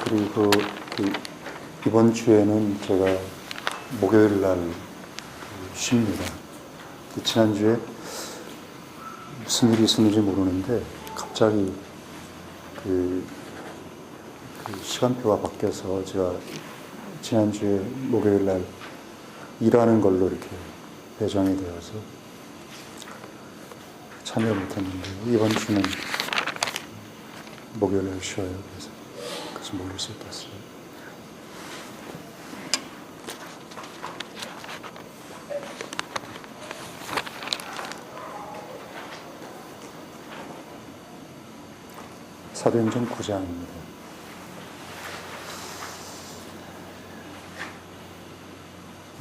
그리고 이번 주에는 제가 목요일 날 쉽니다. 지난주에 무슨 일이 있었는지 모르는데 갑자기 시간표가 바뀌어서 제가 지난주에 목요일 날 일하는 걸로 이렇게 배정이 되어서 참여 못했는데 이번 주는 목요일 날 쉬어요. 그래서 모일 수 있었어요. 사도행전 9장입니다.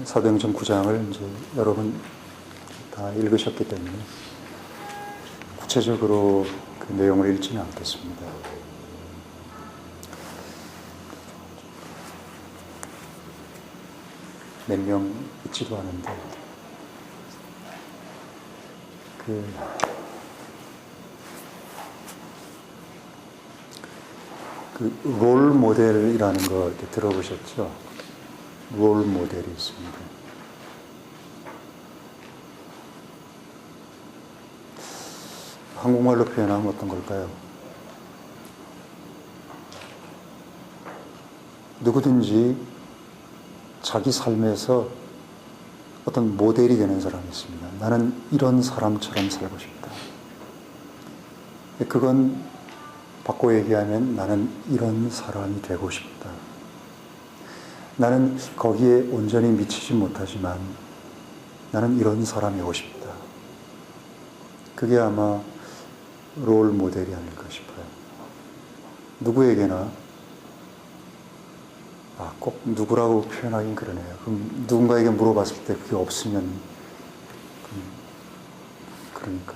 사도행전 9장을 이제 여러분 다 읽으셨기 때문에 구체적으로 그 내용을 읽지는 않겠습니다. 몇 명 있지도 않은데 롤 모델이라는 거 이렇게 들어보셨죠? 롤 모델이 있습니다. 한국말로 표현하면 어떤 걸까요? 누구든지 자기 삶에서 어떤 모델이 되는 사람이 있습니다. 나는 이런 사람처럼 살고 싶다. 그건 바꿔 얘기하면 나는 이런 사람이 되고 싶다. 나는 거기에 온전히 미치지 못하지만 나는 이런 사람이고 싶다. 그게 아마 롤 모델이 아닐까 싶어요. 누구에게나 꼭 누구라고 표현하긴 그러네요. 그럼 누군가에게 물어봤을 때 그게 없으면 그러니까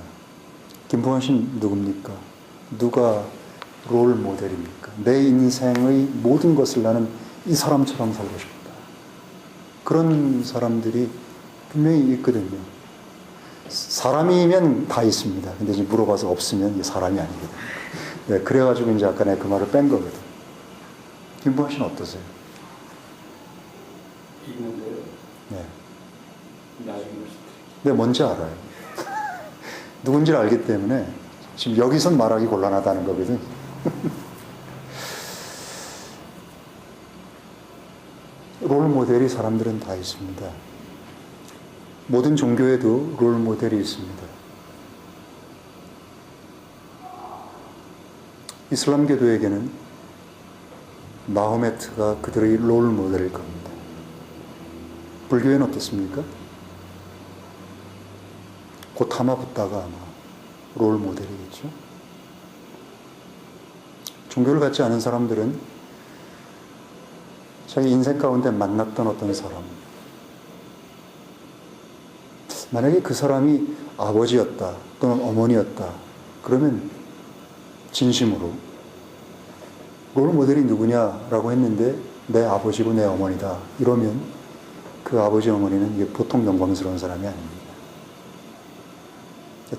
김부환 씨는 누굽니까? 누가 롤 모델입니까? 내 인생의 모든 것을 나는 이 사람처럼 살고 싶다. 그런 사람들이 분명히 있거든요. 사람이면 다 있습니다. 근데 이제 물어봐서 없으면 이게 사람이 아니거든요. 네, 그래가지고 이제 아까 내가 그 말을 뺀 거거든. 김부환 씨는 어떠세요? 있는데요. 네. 나중에 말씀드릴게요. 네, 뭔지 알아요. 누군지를 알기 때문에 지금 여기선 말하기 곤란하다는 거거든. 롤 모델이 사람들은 다 있습니다. 모든 종교에도 롤 모델이 있습니다. 이슬람교도에게는 마호메트가 그들의 롤 모델일 겁니다. 불교에는 어떻습니까? 고타마 붓다가 아마 롤 모델이겠죠. 종교를 갖지 않은 사람들은 자기 인생 가운데 만났던 어떤 사람, 만약에 그 사람이 아버지였다 또는 어머니였다 그러면 진심으로 롤 모델이 누구냐라고 했는데 내 아버지고 내 어머니다 이러면 그 아버지 어머니는 이게 보통 영광스러운 사람이 아닙니다.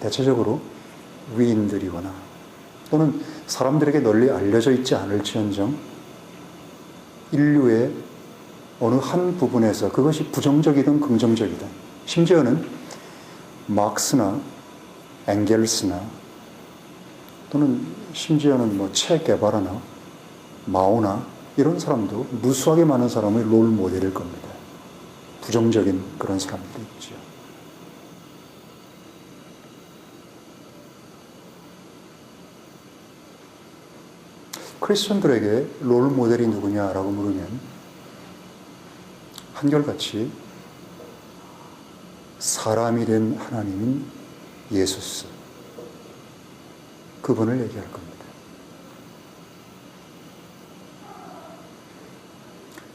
대체적으로 위인들이거나 또는 사람들에게 널리 알려져 있지 않을지언정 인류의 어느 한 부분에서 그것이 부정적이든 긍정적이든 심지어는 막스나 엥겔스나 또는 심지어는 뭐 체 게바라나 마오나 이런 사람도 무수하게 많은 사람의 롤 모델일 겁니다. 부정적인 그런 사람들이 있죠. 크리스천들에게 롤 모델이 누구냐라고 물으면 한결같이 사람이 된 하나님인 예수스 그분을 얘기할 겁니다.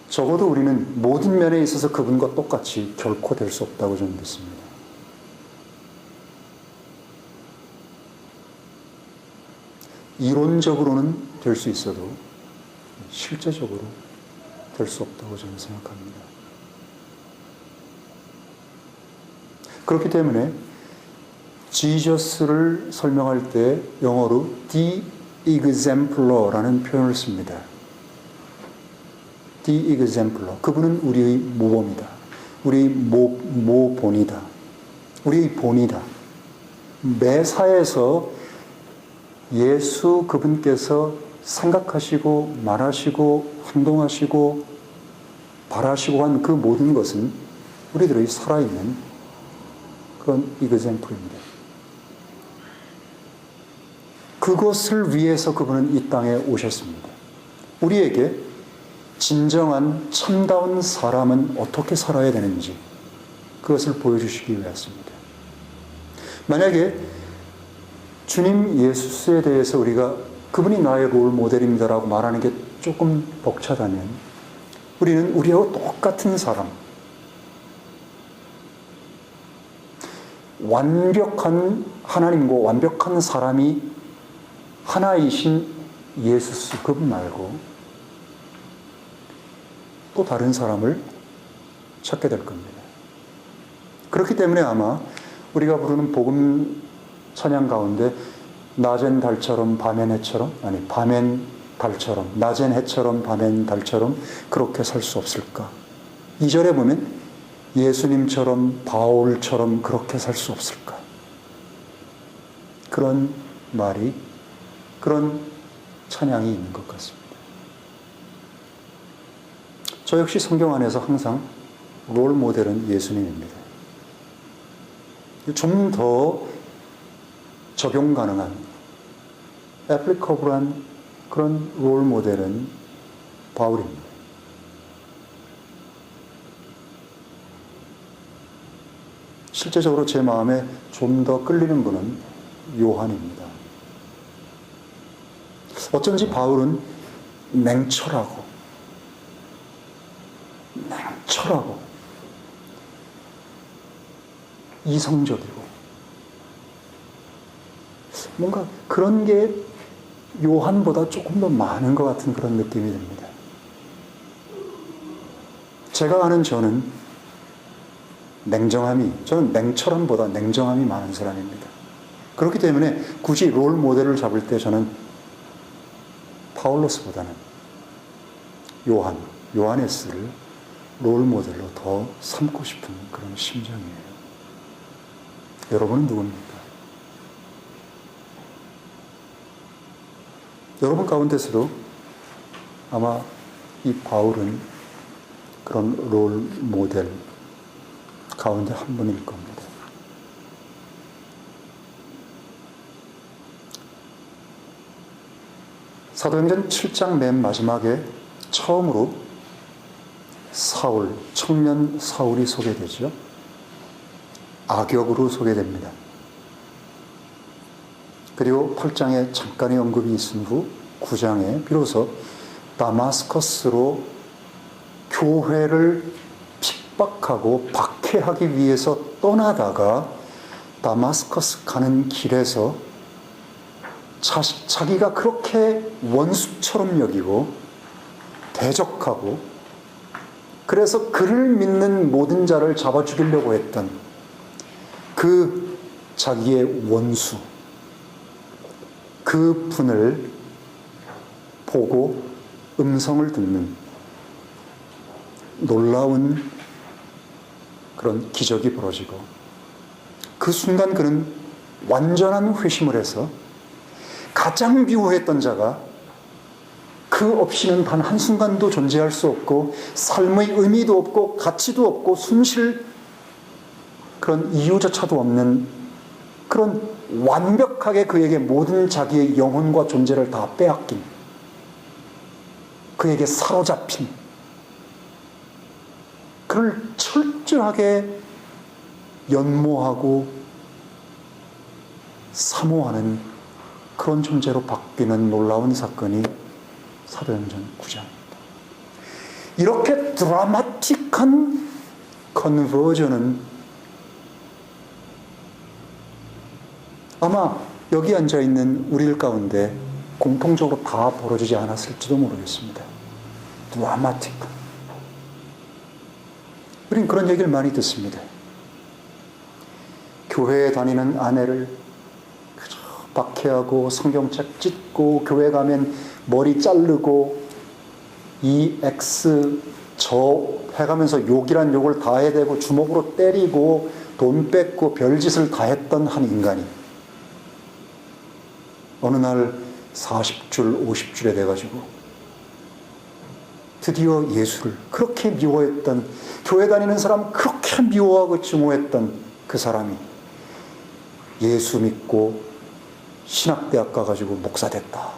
적어도 우리는 모든 면에 있어서 그분과 똑같이 결코 될 수 없다고 저는 믿습니다. 이론적으로는 될 수 있어도 실제적으로 될 수 없다고 저는 생각합니다. 그렇기 때문에 지저스를 설명할 때 영어로 the exemplar라는 표현을 씁니다. the exemplar. 그분은 우리의 모범이다. 우리의 모본이다. 우리의 본이다. 매사에서 예수 그분께서 생각하시고 말하시고 행동하시고 바라시고 한 그 모든 것은 우리들의 살아있는 그런 이그젠플입니다. 그것을 위해서 그분은 이 땅에 오셨습니다. 우리에게 진정한 참다운 사람은 어떻게 살아야 되는지 그것을 보여주시기 위해서입니다. 만약에 주님 예수스에 대해서 우리가 그분이 나의 롤 모델입니다라고 말하는 게 조금 벅차다면 우리는 우리하고 똑같은 사람, 완벽한 하나님과 완벽한 사람이 하나이신 예수스 그분 말고 또 다른 사람을 찾게 될 겁니다. 그렇기 때문에 아마 우리가 부르는 복음 찬양 가운데 낮엔 달처럼 밤엔 해처럼, 아니 밤엔 달처럼 낮엔 해처럼 밤엔 달처럼 그렇게 살 수 없을까? 2절에 보면 예수님처럼 바울처럼 그렇게 살 수 없을까? 그런 말이, 그런 찬양이 있는 것 같습니다. 저 역시 성경 안에서 항상 롤 모델은 예수님입니다. 좀 더 적용 가능한, 애플리커블한 그런 롤 모델은 바울입니다. 실제적으로 제 마음에 좀 더 끌리는 분은 요한입니다. 어쩐지 바울은 냉철하고 이성적이고 뭔가 그런 게 요한보다 조금 더 많은 것 같은 그런 느낌이 듭니다. 제가 아는 저는 저는 냉철함보다 냉정함이 많은 사람입니다. 그렇기 때문에 굳이 롤 모델을 잡을 때 저는 파울로스보다는 요하네스를 롤 모델로 더 삼고 싶은 그런 심정이에요. 여러분은 누굽니까? 여러분 가운데서도 아마 이 바울은 그런 롤 모델 가운데 한 분일 겁니다. 사도행전 7장 맨 마지막에 처음으로 청년 사울이 소개되죠. 악역으로 소개됩니다. 그리고 8장에 잠깐의 언급이 있은 후 9장에 비로소 다마스커스로 교회를 핍박하고 박해하기 위해서 떠나다가 다마스커스 가는 길에서 자기가 그렇게 원수처럼 여기고 대적하고 그래서 그를 믿는 모든 자를 잡아 죽이려고 했던 그 자기의 원수, 그 분을 보고 음성을 듣는 놀라운 그런 기적이 벌어지고 그 순간 그는 완전한 회심을 해서 가장 미워했던 자가 그 없이는 단 한순간도 존재할 수 없고 삶의 의미도 없고 가치도 없고 숨쉴 그런 이유조차도 없는 그런 완벽하게 그에게 모든 자기의 영혼과 존재를 다 빼앗긴 그에게 사로잡힌 그를 철저하게 연모하고 사모하는 그런 존재로 바뀌는 놀라운 사건이 사도행전 9장입니다. 이렇게 드라마틱한 컨버전은 아마 여기 앉아있는 우리들 가운데 공통적으로 다 벌어지지 않았을지도 모르겠습니다. 드라마틱한. 우린 그런 얘기를 많이 듣습니다. 교회에 다니는 아내를 그저 박해하고 성경책 찢고 교회 가면 머리 자르고 EX 저 해가면서 욕이란 욕을 다 해대고 주먹으로 때리고 돈 뺏고 별짓을 다 했던 한 인간이 어느 날 40줄, 50줄에 돼가지고 드디어 예수를 그렇게 미워했던, 교회 다니는 사람 그렇게 미워하고 증오했던 그 사람이 예수 믿고 신학대학 가가지고 목사 됐다.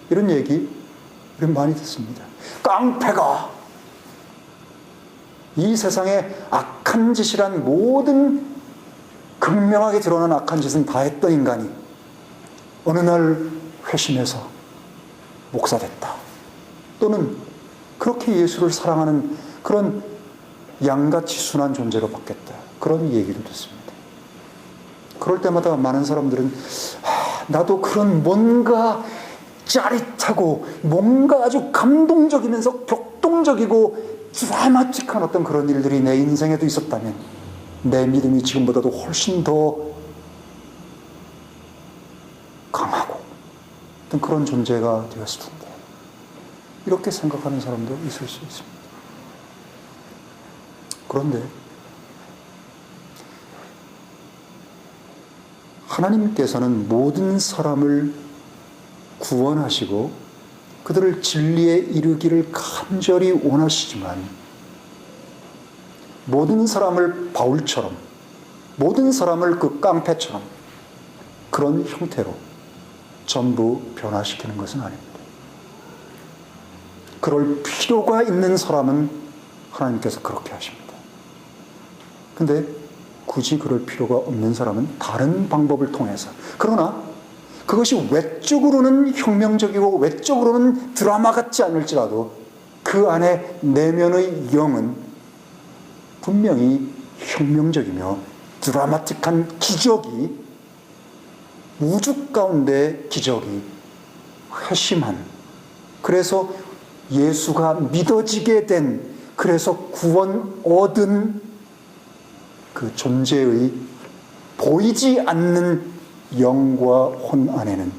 이런 얘기 우리 많이 듣습니다. 깡패가 이 세상에 악한 짓이란 모든 극명하게 드러난 악한 짓은 다 했던 인간이 어느 날 회심해서 목사 됐다. 또는 그렇게 예수를 사랑하는 그런 양같이 순한 존재로 바뀌었다. 그런 얘기를 듣습니다. 그럴 때마다 많은 사람들은 나도 그런 뭔가 짜릿하고 뭔가 아주 감동적이면서 격동적이고 드라마틱한 어떤 그런 일들이 내 인생에도 있었다면 내 믿음이 지금보다도 훨씬 더 강하고 어떤 그런 존재가 되었을 텐데, 이렇게 생각하는 사람도 있을 수 있습니다. 그런데 하나님께서는 모든 사람을 구원하시고 그들을 진리에 이르기를 간절히 원하시지만 모든 사람을 바울처럼, 모든 사람을 그 깡패처럼 그런 형태로 전부 변화시키는 것은 아닙니다. 그럴 필요가 있는 사람은 하나님께서 그렇게 하십니다. 근데 굳이 그럴 필요가 없는 사람은 다른 방법을 통해서, 그러나 그것이 외적으로는 혁명적이고 외적으로는 드라마 같지 않을지라도 그 안에 내면의 영은 분명히 혁명적이며 드라마틱한 기적이, 우주 가운데 기적이, 회심한, 그래서 예수가 믿어지게 된, 그래서 구원 얻은 그 존재의 보이지 않는 영과 혼 안에는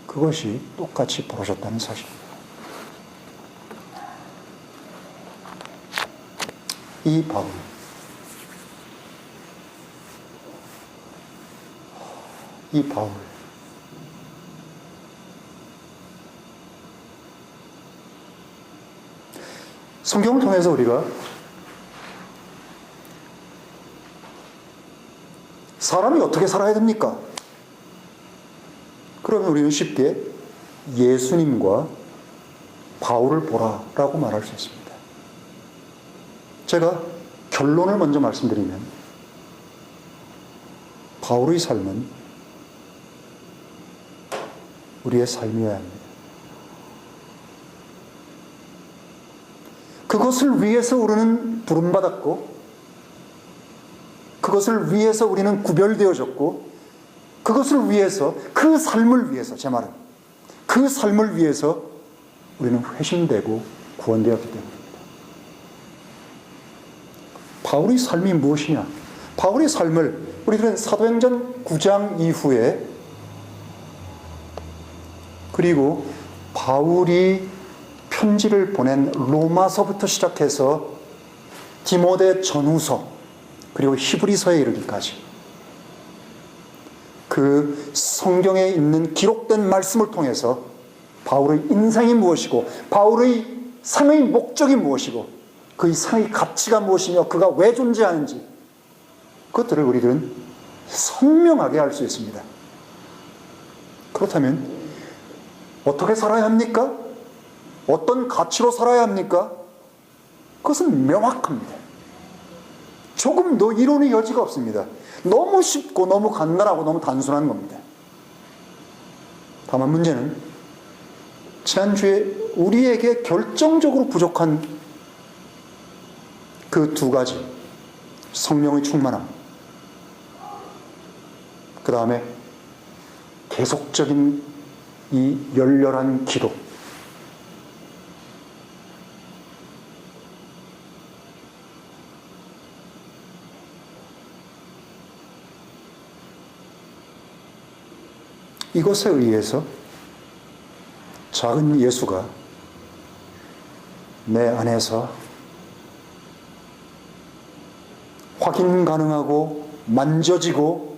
그것이 똑같이 벌어졌다는 사실입니다. 이 바울, 성경을 통해서 우리가 사람이 어떻게 살아야 됩니까? 그러면 우리는 쉽게 예수님과 바울을 보라라고 말할 수 있습니다. 제가 결론을 먼저 말씀드리면 바울의 삶은 우리의 삶이어야 합니다. 그것을 위해서 우리는 부름받았고 그것을 위해서 우리는 구별되어졌고 그것을 위해서, 그 삶을 위해서, 제 말은 그 삶을 위해서 우리는 회심되고 구원되었기 때문입니다. 바울의 삶이 무엇이냐? 바울의 삶을 우리들은 사도행전 9장 이후에, 그리고 바울이 편지를 보낸 로마서부터 시작해서 디모데 전후서, 그리고 히브리서에 이르기까지 그 성경에 있는 기록된 말씀을 통해서 바울의 인생이 무엇이고 바울의 삶의 목적이 무엇이고 그의 삶의 가치가 무엇이며 그가 왜 존재하는지, 그것들을 우리들은 선명하게 알 수 있습니다. 그렇다면 어떻게 살아야 합니까? 어떤 가치로 살아야 합니까? 그것은 명확합니다. 조금도 이론의 여지가 없습니다. 너무 쉽고 너무 간단하고 너무 단순한 겁니다. 다만 문제는 지난주에 우리에게 결정적으로 부족한 그 두 가지, 성령의 충만함, 그 다음에 계속적인 이 열렬한 기도, 이것에 의해서 작은 예수가 내 안에서 확인 가능하고 만져지고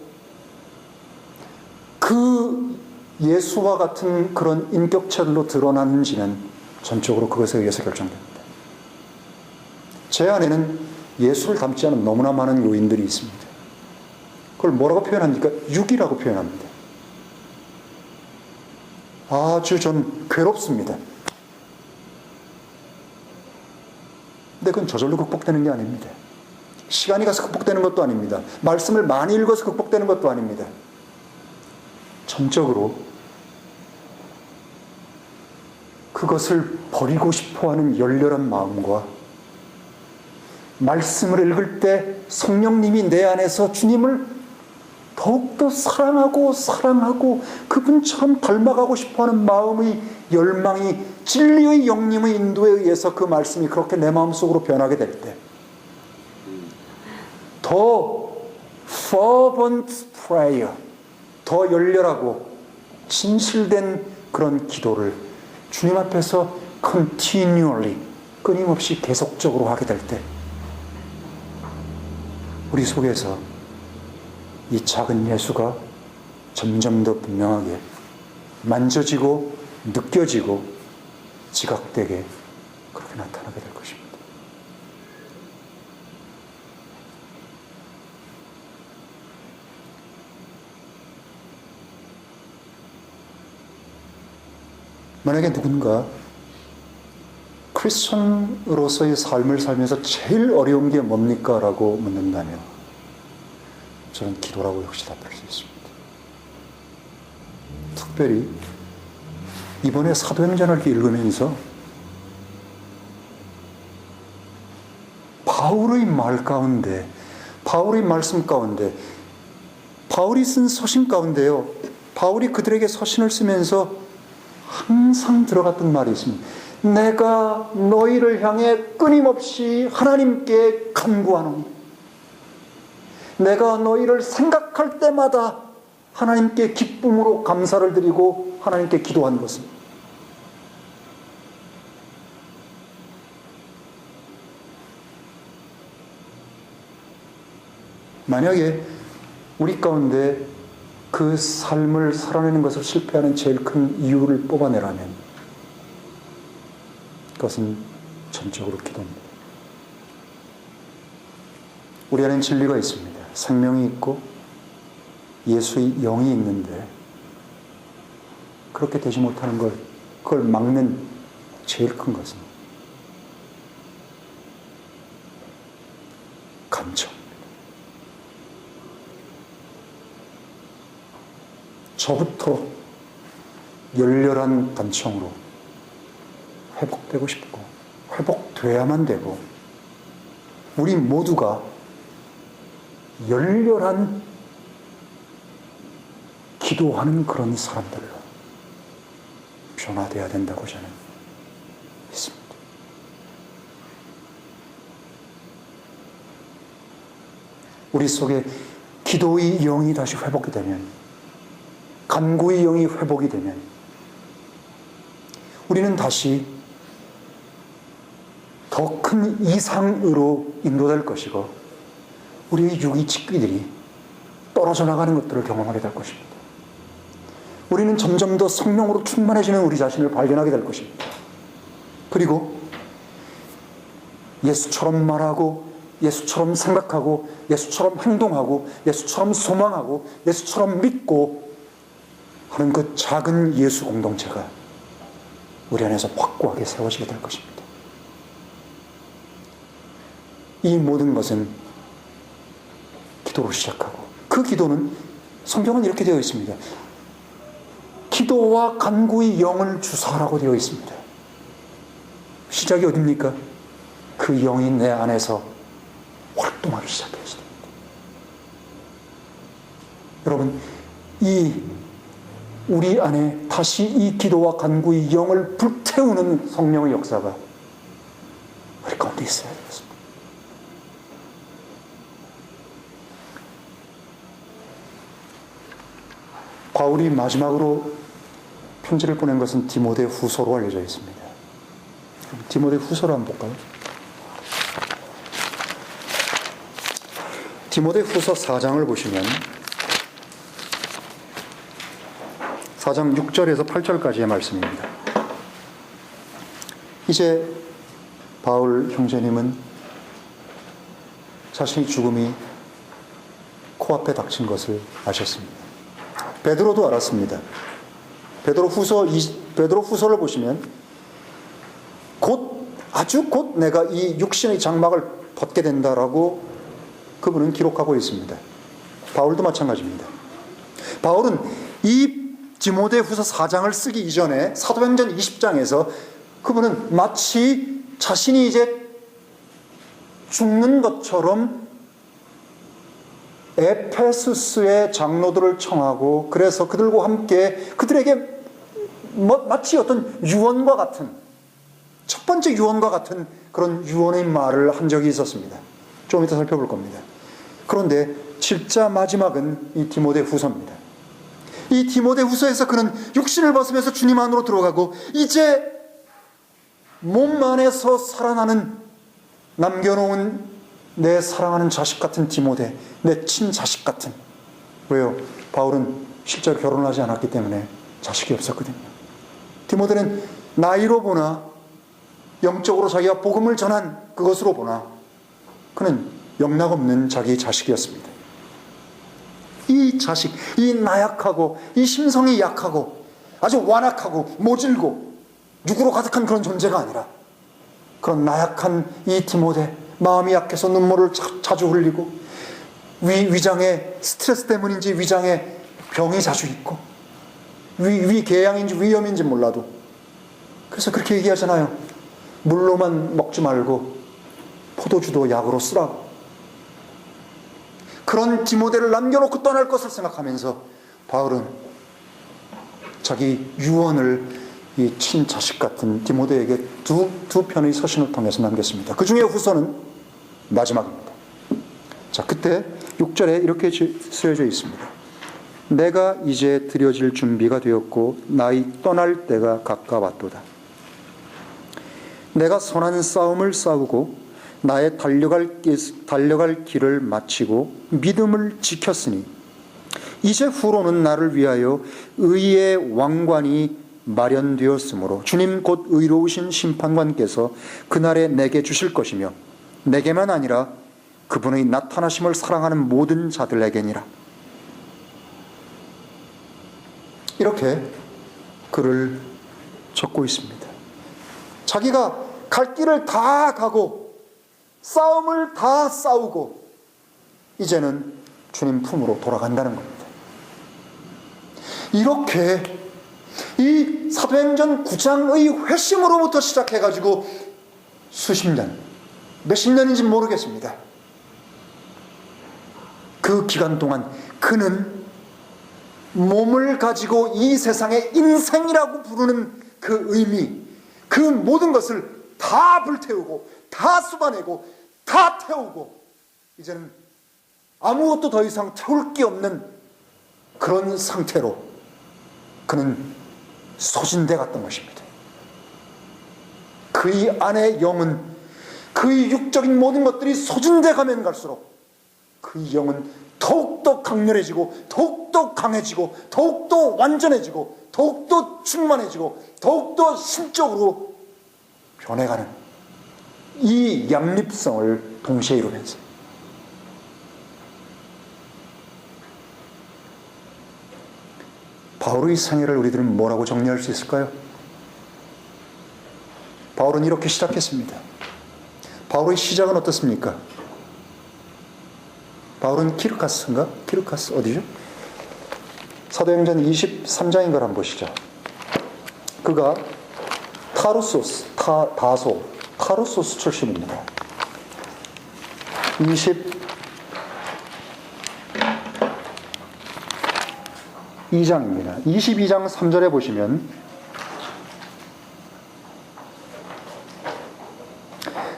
그 예수와 같은 그런 인격체로 드러나는지는 전적으로 그것에 의해서 결정됩니다. 제 안에는 예수를 닮지 않은 너무나 많은 요인들이 있습니다. 그걸 뭐라고 표현합니까? 육이라고 표현합니다. 아주 전 괴롭습니다. 근데 그건 저절로 극복되는 게 아닙니다. 시간이 가서 극복되는 것도 아닙니다. 말씀을 많이 읽어서 극복되는 것도 아닙니다. 전적으로 그것을 버리고 싶어하는 열렬한 마음과 말씀을 읽을 때 성령님이 내 안에서 주님을 더욱더 사랑하고 그분처럼 닮아가고 싶어하는 마음의 열망이 진리의 영님의 인도에 의해서 그 말씀이 그렇게 내 마음속으로 변하게 될 때 더 fervent prayer, 더 열렬하고 진실된 그런 기도를 주님 앞에서 continually, 끊임없이 계속적으로 하게 될 때 우리 속에서 이 작은 예수가 점점 더 분명하게 만져지고 느껴지고 지각되게 그렇게 나타나게 될 것입니다. 만약에 누군가 크리스천으로서의 삶을 살면서 제일 어려운 게 뭡니까? 라고 묻는다면 저는 기도라고 역시 답할 수 있습니다. 특별히 이번에 사도행전을 이렇게 읽으면서 바울의 말 가운데, 바울의 말씀 가운데, 바울이 쓴 서신 가운데요, 바울이 그들에게 서신을 쓰면서 항상 들어갔던 말이 있습니다. 내가 너희를 향해 끊임없이 하나님께 간구하노니, 내가 너희를 생각할 때마다 하나님께 기쁨으로 감사를 드리고 하나님께 기도한 것은, 만약에 우리 가운데 그 삶을 살아내는 것을 실패하는 제일 큰 이유를 뽑아내라면 그것은 전적으로 기도입니다. 우리 안에는 진리가 있습니다. 생명이 있고 예수의 영이 있는데 그렇게 되지 못하는 걸, 그걸 막는 제일 큰 것은 간청. 저부터 열렬한 간청으로 회복되고 싶고 회복돼야만 되고 우리 모두가 열렬한 기도하는 그런 사람들로 변화되어야 된다고 저는 믿습니다. 우리 속에 기도의 영이 다시 회복이 되면, 간구의 영이 회복이 되면 우리는 다시 더 큰 이상으로 인도될 것이고 우리의 육의 직기들이 떨어져 나가는 것들을 경험하게 될 것입니다. 우리는 점점 더 성령으로 충만해지는 우리 자신을 발견하게 될 것입니다. 그리고 예수처럼 말하고 예수처럼 생각하고 예수처럼 행동하고 예수처럼 소망하고 예수처럼 믿고 하는 그 작은 예수 공동체가 우리 안에서 확고하게 세워지게 될 것입니다. 이 모든 것은 기도로 시작하고, 그 기도는 성경은 이렇게 되어 있습니다. 기도와 간구의 영을 주사라고 되어 있습니다. 시작이 어딥니까? 그 영이 내 안에서 활동하기 시작했습니다. 여러분, 우리 안에 다시 이 기도와 간구의 영을 불태우는 성령의 역사가 우리 가운데 있어야 되겠습니다. 바울이 마지막으로 편지를 보낸 것은 디모데 후서로 알려져 있습니다. 디모데 후서를 한번 볼까요? 디모데 후서 4장을 보시면 4장 6절에서 8절까지의 말씀입니다. 이제 바울 형제님은 자신의 죽음이 코앞에 닥친 것을 아셨습니다. 베드로도 알았습니다. 베드로 후서를 보시면 아주 곧 내가 이 육신의 장막을 벗게 된다라고 그분은 기록하고 있습니다. 바울도 마찬가지입니다. 바울은 이 디모데 후서 4장을 쓰기 이전에 사도행전 20장에서 그분은 마치 자신이 이제 죽는 것처럼 에페소스의 장로들을 청하고 그래서 그들과 함께 그들에게 마치 어떤 유언과 같은 첫 번째 유언과 같은 그런 유언의 말을 한 적이 있었습니다. 좀 이따 살펴볼 겁니다. 그런데 진짜 마지막은 이 디모데 후서입니다. 이 디모데 후서에서 그는 육신을 벗으면서 주님 안으로 들어가고 이제 몸 안에서 살아나는 남겨놓은 내 사랑하는 자식 같은 디모데, 내 친자식 같은. 왜요? 바울은 실제로 결혼하지 않았기 때문에 자식이 없었거든요. 디모데는 나이로 보나 영적으로 자기가 복음을 전한 그것으로 보나 그는 영락없는 자기 자식이었습니다. 이 자식, 이 나약하고 이 심성이 약하고 아주 완악하고 모질고 육으로 가득한 그런 존재가 아니라 그런 나약한 이 디모데, 마음이 약해서 눈물을 자주 흘리고 위장에 스트레스 때문인지 위장에 병이 자주 있고 위궤양인지 위염인지 몰라도 그래서 그렇게 얘기하잖아요. 물로만 먹지 말고 포도주도 약으로 쓰라고. 그런 디모데를 남겨놓고 떠날 것을 생각하면서 바울은 자기 유언을 이 친자식 같은 디모데에게 두 편의 서신을 통해서 남겼습니다. 그 중에 후서는 마지막입니다. 자, 그때 6절에 이렇게 쓰여져 있습니다. 내가 이제 드려질 준비가 되었고 나의 떠날 때가 가까웠도다. 내가 선한 싸움을 싸우고 나의 달려갈 길을 마치고 믿음을 지켰으니 이제 후로는 나를 위하여 의의 왕관이 마련되었으므로 주님 곧 의로우신 심판관께서 그날에 내게 주실 것이며 내게만 아니라 그분의 나타나심을 사랑하는 모든 자들에게니라. 이렇게 글을 적고 있습니다. 자기가 갈 길을 다 가고 싸움을 다 싸우고 이제는 주님 품으로 돌아간다는 겁니다. 이렇게 이 사도행전 9장의 회심으로부터 시작해가지고 수십 년, 몇십 년인지 모르겠습니다. 그 기간 동안 그는 몸을 가지고 이 세상의 인생이라고 부르는 그 의미, 그 모든 것을 다 불태우고 다 쏟아내고 다 태우고 이제는 아무것도 더 이상 태울 게 없는 그런 상태로 그는 소진돼 갔던 것입니다. 그의 안의 영은, 그의 육적인 모든 것들이 소진돼 가면 갈수록 그의 영은 더욱더 강렬해지고 더욱더 강해지고 더욱더 완전해지고 더욱더 충만해지고 더욱더 심적으로 변해가는 이 양립성을 동시에 이루면서 바울의 생애를 우리들은 뭐라고 정리할 수 있을까요? 바울은 이렇게 시작했습니다. 바울의 시작은 어떻습니까? 바울은 키르카스인가? 키르카스 어디죠? 사도행전 23장인 걸 한번 보시죠. 그가 타르소스 출신입니다. 22장입니다. 22장 3절에 보시면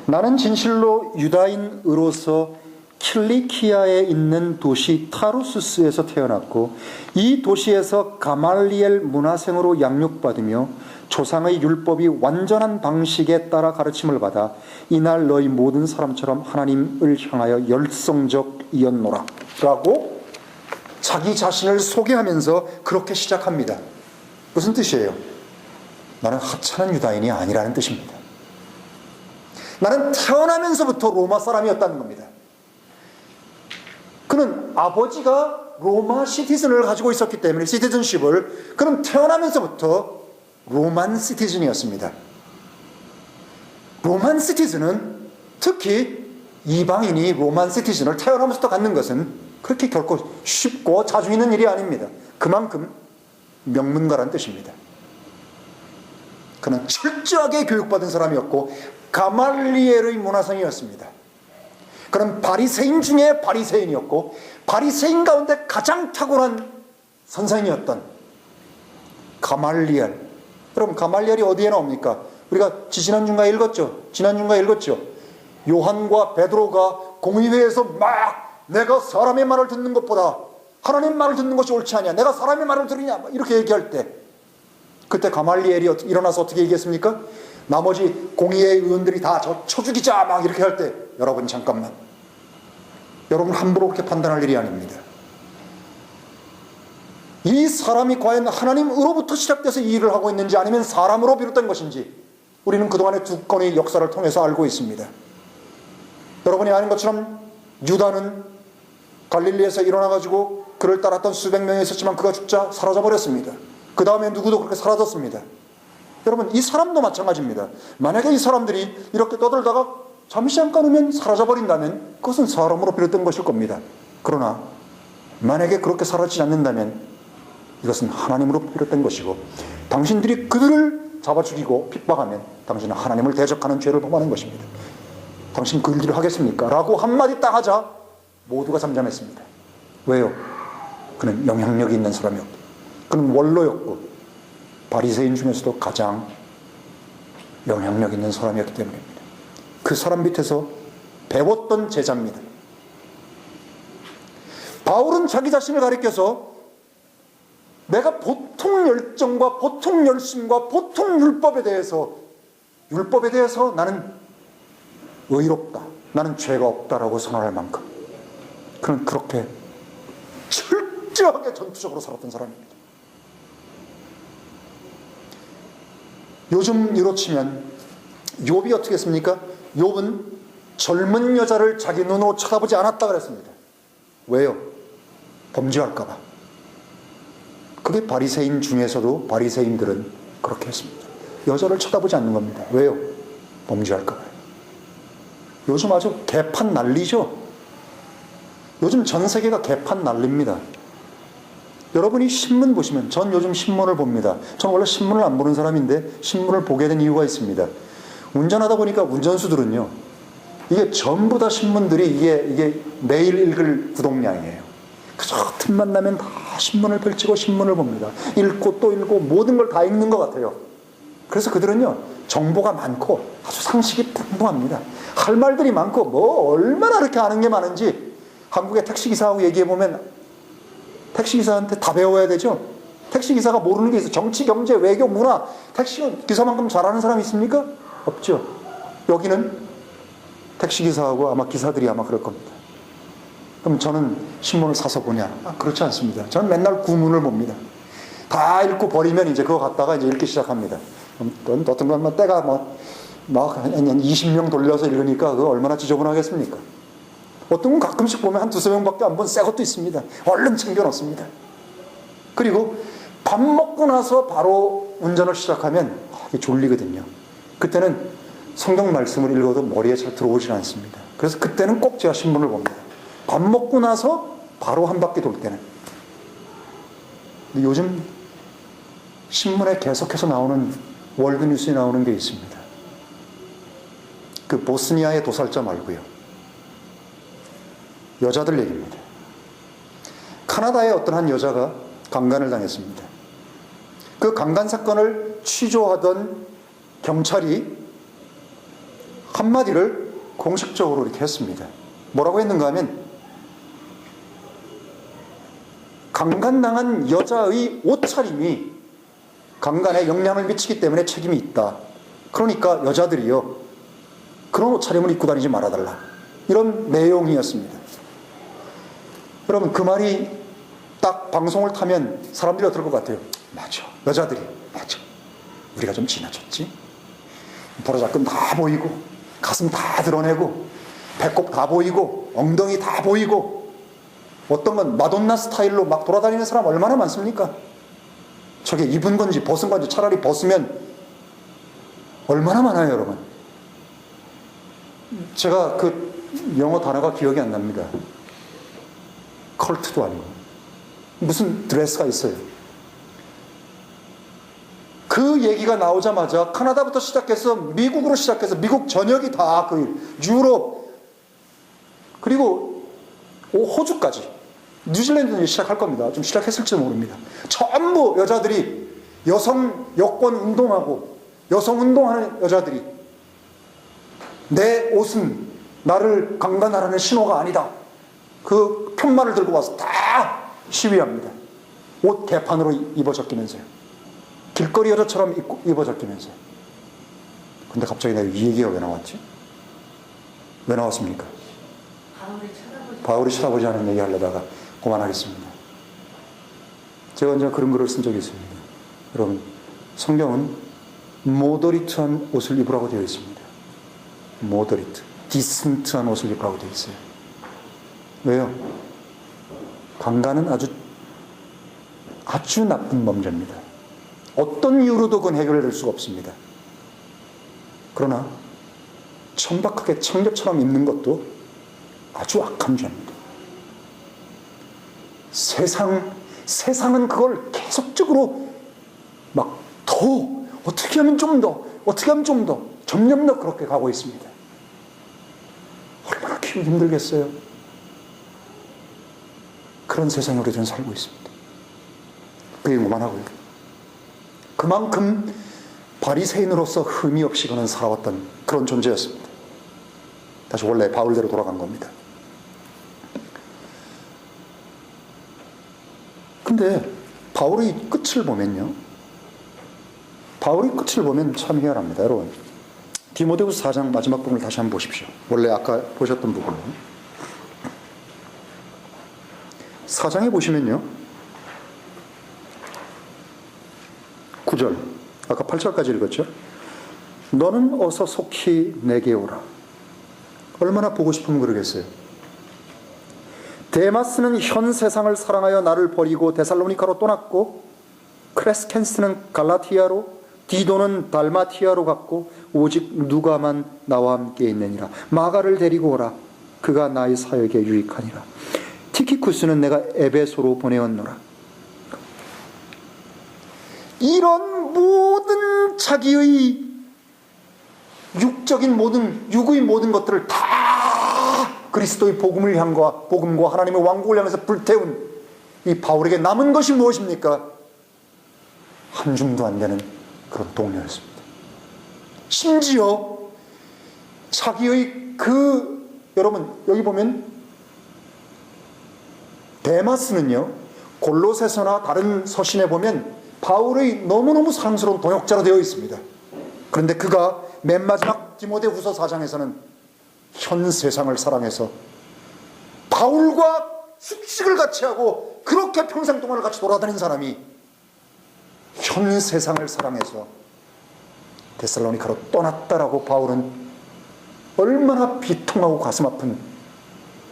나는 진실로 유다인으로서 킬리키아에 있는 도시 타루스스에서 태어났고 이 도시에서 가말리엘 문화생으로 양육받으며 조상의 율법이 완전한 방식에 따라 가르침을 받아 이날 너희 모든 사람처럼 하나님을 향하여 열성적이었노라 라고 자기 자신을 소개하면서 그렇게 시작합니다. 무슨 뜻이에요? 나는 하찮은 유다인이 아니라는 뜻입니다. 나는 태어나면서부터 로마 사람이었다는 겁니다. 그는 아버지가 로마 시티즌을 가지고 있었기 때문에 시티즌십을, 그는 태어나면서부터 로만 시티즌이었습니다. 로만 시티즌은, 특히 이방인이 로만 시티즌을 태어나면서부터 갖는 것은 그렇게 결코 쉽고 자주 있는 일이 아닙니다. 그만큼 명문가란 뜻입니다. 그는 철저하게 교육받은 사람이었고 가말리엘의 문화생이었습니다. 그는 바리새인 중에 바리새인이었고 바리새인 가운데 가장 탁월한 선생이었던 가말리엘. 여러분, 가말리엘이 어디에 나옵니까? 우리가 지난주인가에 읽었죠. 요한과 베드로가 공의회에서 막 내가 사람의 말을 듣는 것보다 하나님 말을 듣는 것이 옳지 않냐, 내가 사람의 말을 들으냐, 이렇게 얘기할 때 그때 가말리엘이 일어나서 어떻게 얘기했습니까? 나머지 공의회 의원들이 다 저 쳐 죽이자 막 이렇게 할 때, 여러분 잠깐만, 여러분 함부로 그렇게 판단할 일이 아닙니다. 이 사람이 과연 하나님으로부터 시작돼서 이 일을 하고 있는지 아니면 사람으로 비롯된 것인지 우리는 그동안의 두 건의 역사를 통해서 알고 있습니다. 여러분이 아는 것처럼 유다는 갈릴리에서 일어나가지고 그를 따랐던 수백 명이 있었지만 그가 죽자 사라져버렸습니다. 그 다음에 누구도 그렇게 사라졌습니다. 여러분, 이 사람도 마찬가지입니다. 만약에 이 사람들이 이렇게 떠들다가 잠시 잠깐 후면 사라져버린다면 그것은 사람으로 비롯된 것일 겁니다. 그러나 만약에 그렇게 사라지지 않는다면 이것은 하나님으로 비롯된 것이고, 당신들이 그들을 잡아 죽이고 핍박하면 당신은 하나님을 대적하는 죄를 범하는 것입니다. 당신 그 일을 하겠습니까? 라고 한마디 딱 하자 모두가 잠잠했습니다. 왜요? 그는 영향력이 있는 사람이었고, 그는 원로였고 바리새인 중에서도 가장 영향력 있는 사람이었기 때문입니다. 그 사람 밑에서 배웠던 제자입니다. 바울은 자기 자신을 가리켜서 내가 보통 열정과 보통 열심과 보통 율법에 대해서 나는 의롭다, 나는 죄가 없다라고 선언할 만큼 그는 그렇게 철저하게 전투적으로 살았던 사람입니다. 요즘 이로 치면 욥이 어떻게 했습니까? 욥은 젊은 여자를 자기 눈으로 쳐다보지 않았다 그랬습니다. 왜요? 범죄할까 봐. 그게 바리새인 중에서도 바리새인들은 그렇게 했습니다. 여자를 쳐다보지 않는 겁니다. 왜요? 범죄할까 봐요. 요즘 아주 개판 난리죠. 요즘 전 세계가 개판 난리입니다. 여러분이 신문 보시면, 전 요즘 신문을 봅니다. 전 원래 신문을 안 보는 사람인데 신문을 보게 된 이유가 있습니다. 운전하다 보니까 운전수들은요, 이게 전부 다 신문들이 이게 매일 읽을 구독량이에요. 그저 틈만 나면 다 신문을 펼치고 신문을 봅니다. 읽고 또 읽고 모든 걸 다 읽는 것 같아요. 그래서 그들은요, 정보가 많고 아주 상식이 풍부합니다. 할 말들이 많고 뭐 얼마나 그렇게 아는 게 많은지, 한국의 택시기사하고 얘기해보면 택시기사한테 다 배워야 되죠. 택시기사가 모르는 게 있어. 정치, 경제, 외교, 문화. 택시기사만큼 잘하는 사람이 있습니까? 없죠. 여기는 택시기사하고 아마 기사들이 아마 그럴 겁니다. 그럼 저는 신문을 사서 보냐? 그렇지 않습니다. 저는 맨날 구문을 봅니다. 다 읽고 버리면 이제 그거 갖다가 이제 읽기 시작합니다. 어떤 건 때가 막 한 20명 돌려서 읽으니까 그거 얼마나 지저분하겠습니까? 어떤 건 가끔씩 보면 한 두세 명밖에 안 본 새 것도 있습니다. 얼른 챙겨놓습니다. 그리고 밥 먹고 나서 바로 운전을 시작하면 졸리거든요. 그때는 성경 말씀을 읽어도 머리에 잘 들어오지 않습니다. 그래서 그때는 꼭 제가 신문을 봅니다. 밥 먹고 나서 바로 한 바퀴 돌 때는. 근데 요즘 신문에 계속해서 나오는, 월드뉴스에 나오는 게 있습니다. 그 보스니아의 도살자 말고요, 여자들 얘기입니다. 카나다의 어떤 한 여자가 강간을 당했습니다. 그 강간 사건을 취조하던 경찰이 한마디를 공식적으로 이렇게 했습니다. 뭐라고 했는가 하면 강간당한 여자의 옷차림이 강간에 영향을 미치기 때문에 책임이 있다. 그러니까 여자들이요, 그런 옷차림을 입고 다니지 말아달라. 이런 내용이었습니다. 여러분, 그 말이 딱 방송을 타면 사람들이 어떨 것 같아요? 맞아. 여자들이, 맞아. 우리가 좀 지나쳤지? 보라자끈 다 보이고, 가슴 다 드러내고, 배꼽 다 보이고, 엉덩이 다 보이고, 어떤 건 마돈나 스타일로 막 돌아다니는 사람 얼마나 많습니까? 저게 입은 건지 벗은 건지 차라리 벗으면 얼마나 많아요, 여러분. 제가 그 영어 단어가 기억이 안 납니다. 컬트도 아니고 무슨 드레스가 있어요. 그 얘기가 나오자마자 카나다부터 시작해서 미국으로 시작해서 미국 전역이 다 그 유럽 그리고 호주까지, 뉴질랜드는 시작할 겁니다. 좀 시작했을지도 모릅니다. 전부 여자들이 여성 여권 운동하고 여성 운동하는 여자들이 내 옷은 나를 강간하라는 신호가 아니다. 그 편말을 들고 와서 다 시위합니다. 옷 개판으로 입어 적기면서요. 길거리 여자처럼 입어 적기면서요. 근데 갑자기 내가 이 얘기가 왜 나왔지? 왜 나왔습니까? 바울이 쳐다보지 않은 얘기 하려다가 그만하겠습니다. 제가 언제 그런 글을 쓴 적이 있습니다. 여러분, 성경은 모더리트한 옷을 입으라고 되어 있습니다. 모더리트, 디센트한 옷을 입으라고 되어 있어요. 왜요? 강간은 아주 나쁜 범죄입니다. 어떤 이유로도 그건 해결될 수가 없습니다. 그러나 천박하게 청결처럼 입는 것도 아주 악한 죄입니다. 세상은 그걸 계속적으로 막 어떻게 하면 좀 더 점점 더 그렇게 가고 있습니다. 얼마나 키우기 힘들겠어요. 그런 세상에 우리들은 살고 있습니다. 그게 그만하고요. 그만큼 바리새인으로서 흠이 없이 그는 살아왔던 그런 존재였습니다. 다시 원래 바울대로 돌아간 겁니다. 근데 바울의 끝을 보면요, 바울의 끝을 보면 참 희한합니다. 여러분, 디모데후서 4장 마지막 부분을 다시 한번 보십시오. 원래 아까 보셨던 부분을 4장에 보시면요, 9절, 아까 8절까지 읽었죠. 너는 어서 속히 내게 오라. 얼마나 보고 싶으면 그러겠어요. 데마스는 현 세상을 사랑하여 나를 버리고 데살로니카로 떠났고, 크레스켄스는 갈라티아로, 디도는 달마티아로 갔고, 오직 누가만 나와 함께 있느니라. 마가를 데리고 오라. 그가 나의 사역에 유익하니라. 티키쿠스는 내가 에베소로 보내었노라. 이런 모든 자기의 육의 모든 것들을 다 그리스도의 복음과 하나님의 왕국을 향해서 불태운 이 바울에게 남은 것이 무엇입니까? 한 줌도 안 되는 그런 동료였습니다. 심지어 자기의 여러분, 여기 보면 데마스는요, 골로새서나 다른 서신에 보면 바울의 너무너무 사랑스러운 동역자로 되어 있습니다. 그런데 그가 맨 마지막 디모데후서 4장에서는 현 세상을 사랑해서 바울과 숙식을 같이 하고 그렇게 평생 동안을 같이 돌아다닌 사람이 현 세상을 사랑해서 데살로니카로 떠났다라고 바울은 얼마나 비통하고 가슴 아픈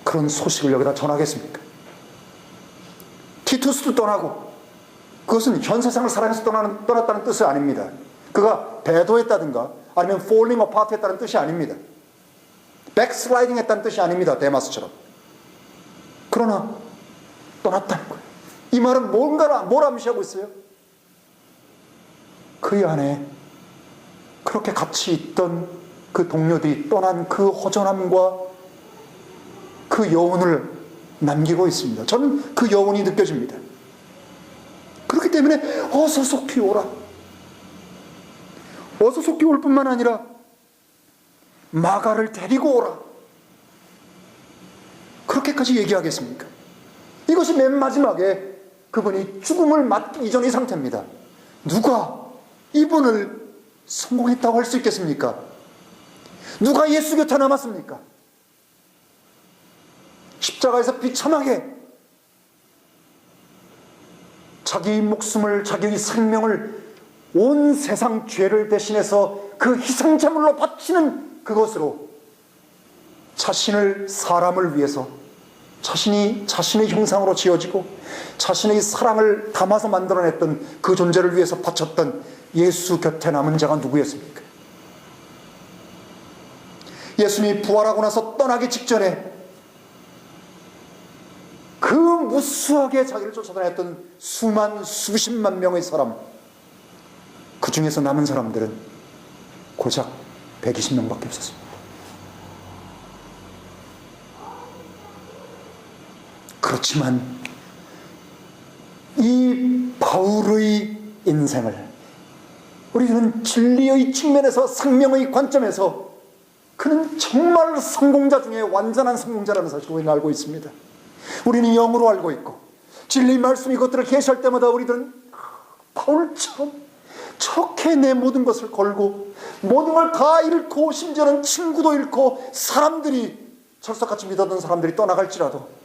그런 소식을 여기다 전하겠습니까? 티투스도 떠나고, 그것은 현 세상을 사랑해서 떠났다는 뜻이 아닙니다. 그가 배도했다든가 아니면 falling apart 했다는 뜻이 아닙니다. 백슬라이딩 했다는 뜻이 아닙니다. 데마스처럼. 그러나 떠났다는 거예요. 이 말은 뭘 암시하고 있어요? 그 안에 그렇게 같이 있던 그 동료들이 떠난 그 허전함과 그 여운을 남기고 있습니다. 저는 그 여운이 느껴집니다. 그렇기 때문에 어서 속히 오라. 어서 속히 올 뿐만 아니라 마가를 데리고 오라. 그렇게까지 얘기하겠습니까? 이것이 맨 마지막에 그분이 죽음을 맞기 이전의 상태입니다. 누가 이분을 성공했다고 할 수 있겠습니까? 누가 예수 곁에 남았습니까? 십자가에서 비참하게 자기 목숨을, 자기의 생명을 온 세상 죄를 대신해서 그 희생제물로 바치는 그것으로 자신을 사람을 위해서, 자신이 자신의 형상으로 지어지고 자신의 사랑을 담아서 만들어냈던 그 존재를 위해서 바쳤던 예수 곁에 남은 자가 누구였습니까? 예수님이 부활하고 나서 떠나기 직전에 그 무수하게 자기를 쫓아다녔던 수십만 명의 사람, 그 중에서 남은 사람들은 고작 120명밖에 없었습니다. 그렇지만 이 바울의 인생을 우리는 진리의 측면에서, 생명의 관점에서 그는 정말 성공자 중에 완전한 성공자라는 사실을 우리는 알고 있습니다. 우리는 영으로 알고 있고 진리 말씀 이것들을 계시할 때마다 우리들은 바울처럼 저렇게 내 모든 것을 걸고 모든 걸 다 잃고 심지어는 친구도 잃고 사람들이 철석같이 믿었던 사람들이 떠나갈지라도,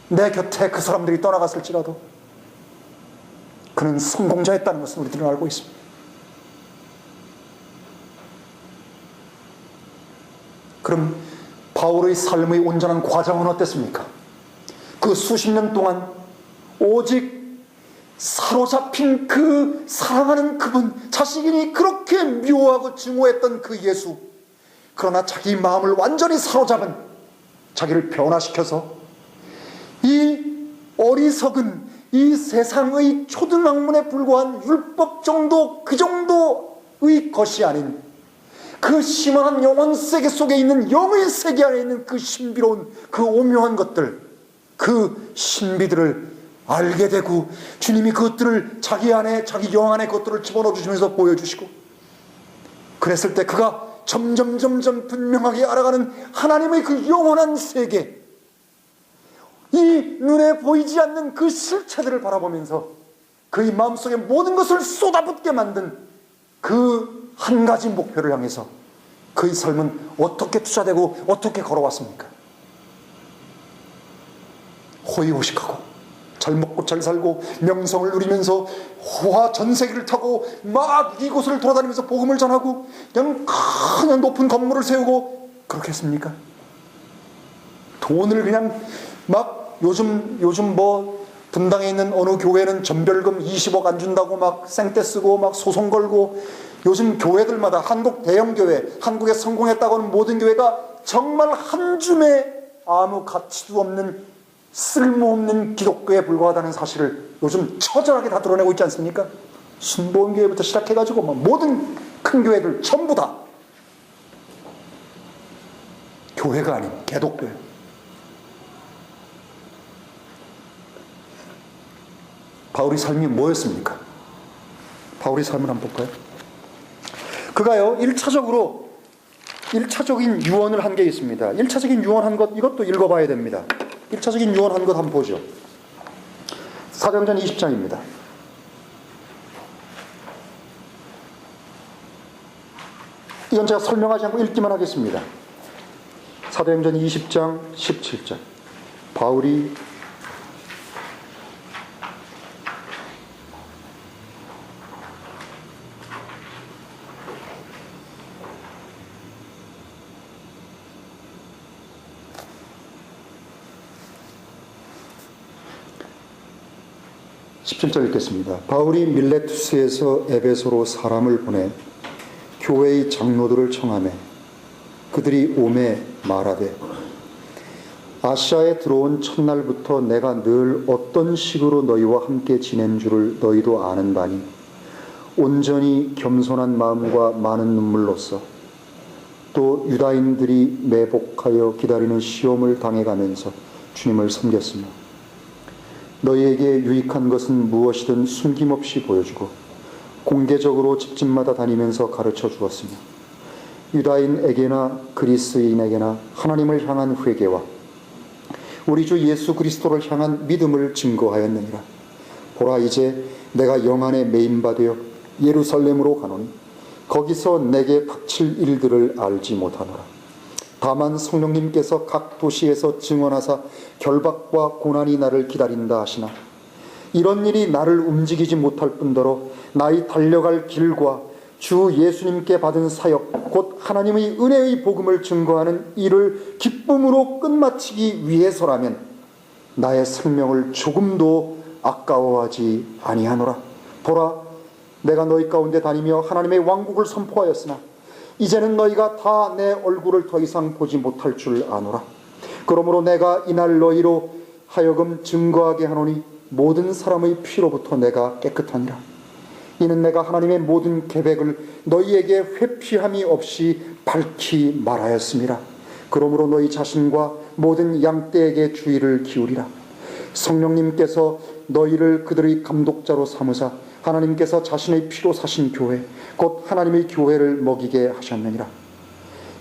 내 곁에 그 사람들이 떠나갔을지라도 그는 성공자였다는 것을 우리들은 알고 있습니다. 그럼 바울의 삶의 온전한 과정은 어땠습니까? 그 수십 년 동안 오직 사로잡힌 그 사랑하는 그분, 자신이 그렇게 미워하고 증오했던 그 예수, 그러나 자기 마음을 완전히 사로잡은, 자기를 변화시켜서 이 어리석은 이 세상의 초등학문에 불과한 율법 정도, 그 정도의 것이 아닌 그 심한 영혼 세계 속에 있는 영의 세계 안에 있는 그 신비로운, 그 오묘한 것들, 그 신비들을 알게 되고 주님이 그것들을 자기 안에, 자기 영 안에 그것들을 집어넣어 주시면서 보여주시고, 그랬을 때 그가 점점 분명하게 알아가는 하나님의 그 영원한 세계, 이 눈에 보이지 않는 그 실체들을 바라보면서 그의 마음속에 모든 것을 쏟아붓게 만든 그 한 가지 목표를 향해서 그의 삶은 어떻게 투자되고 어떻게 걸어왔습니까? 호의호식하고 잘 먹고 잘 살고 명성을 누리면서 호화 전세기를 타고 막 이곳을 돌아다니면서 복음을 전하고 그냥 높은 건물을 세우고 그렇게 했습니까? 돈을 그냥 막 요즘 뭐 분당에 있는 어느 교회는 전별금 20억 안 준다고 막 생떼 쓰고 막 소송 걸고, 요즘 교회들마다, 한국 대형 교회, 한국에 성공했다고 하는 모든 교회가 정말 한 줌의 아무 가치도 없는 쓸모없는 기독교에 불과하다는 사실을 요즘 처절하게 다 드러내고 있지 않습니까? 순복음교회부터 시작해가지고 막 모든 큰 교회들 전부 다 교회가 아닌 개독교회. 바울의 삶이 뭐였습니까? 바울의 삶을 한번 볼까요? 그가요, 1차적인 유언을 한 게 있습니다. 1차적인 유언한 것, 이것도 읽어봐야 됩니다. 1차적인 유언한 것 한번 보죠. 사도행전 20장입니다. 이건 제가 설명하지 않고 읽기만 하겠습니다. 사도행전 20장 17절. 바울이 (17절) 읽겠습니다. 바울이 밀레투스에서 에베소로 사람을 보내 교회의 장로들을 청하매 그들이 오매 말하되, 아시아에 들어온 첫날부터 내가 늘 어떤 식으로 너희와 함께 지낸 줄을 너희도 아는 바니, 온전히 겸손한 마음과 많은 눈물로써 또 유다인들이 매복하여 기다리는 시험을 당해가면서 주님을 섬겼으며, 너희에게 유익한 것은 무엇이든 숨김없이 보여주고 공개적으로 집집마다 다니면서 가르쳐 주었으며, 유다인에게나 그리스인에게나 하나님을 향한 회개와 우리 주 예수 그리스도를 향한 믿음을 증거하였느니라. 보라, 이제 내가 영안에 매인바 되어 예루살렘으로 가노니 거기서 내게 닥칠 일들을 알지 못하노라. 다만 성령님께서 각 도시에서 증언하사 결박과 고난이 나를 기다린다 하시나 이런 일이 나를 움직이지 못할 뿐더러 나의 달려갈 길과 주 예수님께 받은 사역 곧 하나님의 은혜의 복음을 증거하는 일을 기쁨으로 끝마치기 위해서라면 나의 생명을 조금도 아까워하지 아니하노라. 보라, 내가 너희 가운데 다니며 하나님의 왕국을 선포하였으나 이제는 너희가 다 내 얼굴을 더 이상 보지 못할 줄 아노라. 그러므로 내가 이날 너희로 하여금 증거하게 하노니 모든 사람의 피로부터 내가 깨끗하니라. 이는 내가 하나님의 모든 계획을 너희에게 회피함이 없이 밝히 말하였습니다. 그러므로 너희 자신과 모든 양떼에게 주의를 기울이라. 성령님께서 너희를 그들의 감독자로 삼으사 하나님께서 자신의 피로 사신 교회 곧 하나님의 교회를 먹이게 하셨느니라.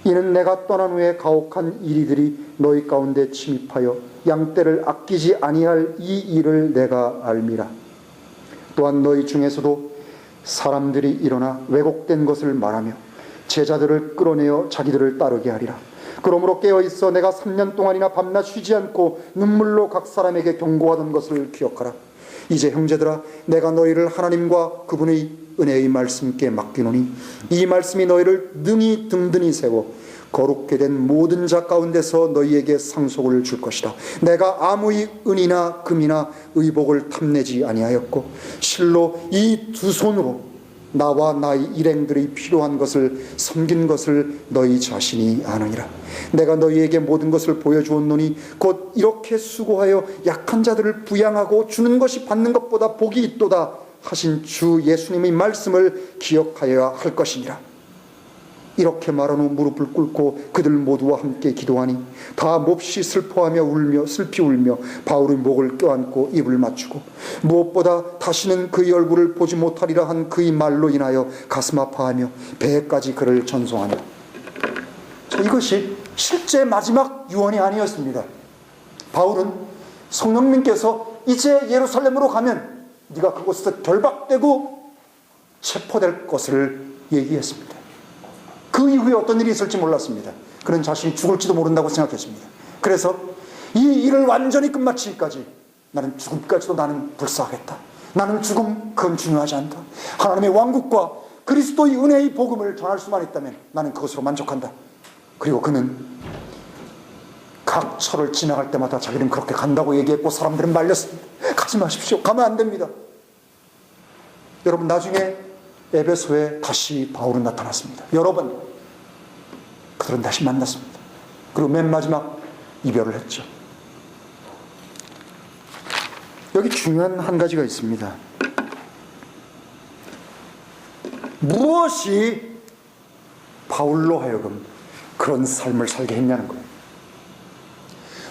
이는 내가 떠난 후에 가혹한 이리들이 너희 가운데 침입하여 양떼를 아끼지 아니할 이 일을 내가 알미라. 또한 너희 중에서도 사람들이 일어나 왜곡된 것을 말하며 제자들을 끌어내어 자기들을 따르게 하리라. 그러므로 깨어있어 내가 3년 동안이나 밤낮 쉬지 않고 눈물로 각 사람에게 경고하던 것을 기억하라. 이제 형제들아, 내가 너희를 하나님과 그분의 은혜의 말씀께 맡기노니 이 말씀이 너희를 능히 든든히 세워 거룩게 된 모든 자 가운데서 너희에게 상속을 줄 것이다. 내가 아무의 은이나 금이나 의복을 탐내지 아니하였고 실로 이 두 손으로 나와 나의 일행들이 필요한 것을 섬긴 것을 너희 자신이 아느니라. 내가 너희에게 모든 것을 보여주었노니 곧 이렇게 수고하여 약한 자들을 부양하고 주는 것이 받는 것보다 복이 있도다 하신 주 예수님의 말씀을 기억하여야 할 것이니라. 이렇게 말한 후 무릎을 꿇고 그들 모두와 함께 기도하니 다 몹시 슬퍼하며 울며 슬피 울며 바울의 목을 껴안고 입을 맞추고 무엇보다 다시는 그의 얼굴을 보지 못하리라 한 그의 말로 인하여 가슴 아파하며 배에까지 그를 전송하니. 자, 이것이 실제 마지막 유언이 아니었습니다. 바울은 성령님께서 이제 예루살렘으로 가면 네가 그곳에서 결박되고 체포될 것을 얘기했습니다. 그 이후에 어떤 일이 있을지 몰랐습니다. 그는 자신이 죽을지도 모른다고 생각했습니다. 그래서 이 일을 완전히 끝마치기까지 나는 죽음까지도 나는 불사하겠다. 나는 죽음 그건 중요하지 않다. 하나님의 왕국과 그리스도의 은혜의 복음을 전할 수만 있다면 나는 그것으로 만족한다. 그리고 그는 각 철을 지나갈 때마다 자기는 그렇게 간다고 얘기했고 사람들은 말렸습니다. 가지 마십시오. 가면 안 됩니다. 여러분, 나중에 에베소에 다시 바울은 나타났습니다. 여러 번 그들은 다시 만났습니다. 그리고 맨 마지막 이별을 했죠. 여기 중요한 한 가지가 있습니다. 무엇이 바울로 하여금 그런 삶을 살게 했냐는 거예요.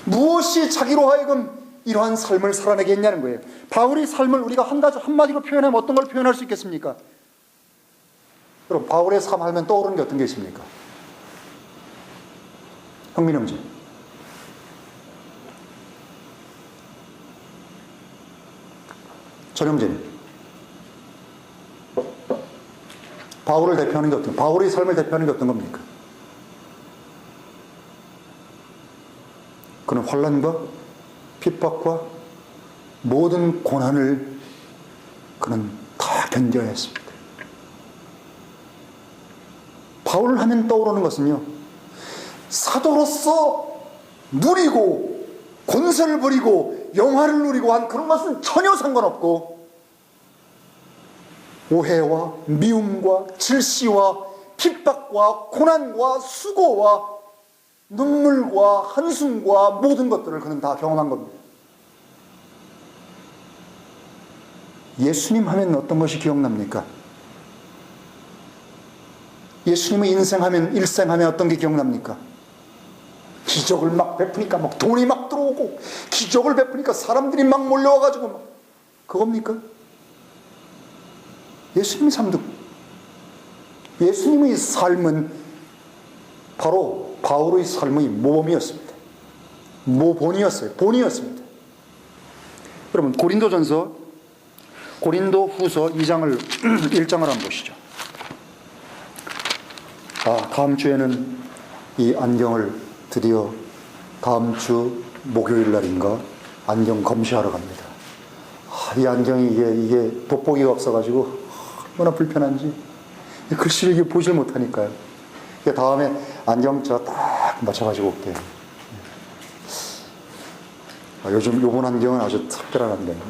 무엇이 자기로 하여금 이러한 삶을 살아내게 했냐는 거예요. 바울의 삶을 우리가 한마디로 표현하면 어떤 걸 표현할 수 있겠습니까? 그럼 바울의 삶 하면 떠오르는 게 어떤 게 있습니까? 형민 형제. 전 형제님. 바울을 대표하는 게 어떤, 바울의 삶을 대표하는 게 어떤 겁니까? 그는 환난과 핍박과 모든 고난을 그는 다 견뎌야 했습니다. 바울을 하면 떠오르는 것은요, 사도로서 누리고 권세를 부리고 영화를 누리고 한 그런 것은 전혀 상관없고 오해와 미움과 질시와 핍박과 고난과 수고와 눈물과 한숨과 모든 것들을 그는 다 경험한 겁니다. 예수님 하면 어떤 것이 기억납니까? 예수님의 인생하면, 일생하면 어떤 게 기억납니까? 기적을 막 베푸니까 막 돈이 막 들어오고, 기적을 베푸니까 사람들이 막 몰려와가지고 막, 그겁니까? 예수님의 삶도, 예수님의 삶은 바로 바울의 삶의 모범이었습니다. 본이었습니다. 여러분 고린도 후서 2장을 1장을 한번 보시죠. 다음 주에는 이 안경을 드디어 다음 주 목요일 날인가 안경 검시하러 갑니다. 이 안경이 이게 돋보기가 없어가지고 얼마나 불편한지 글씨를 이게 보질 못하니까요. 다음에 안경 제가 딱 맞춰가지고 올게요. 요번 안경은 아주 특별한 안경입니다.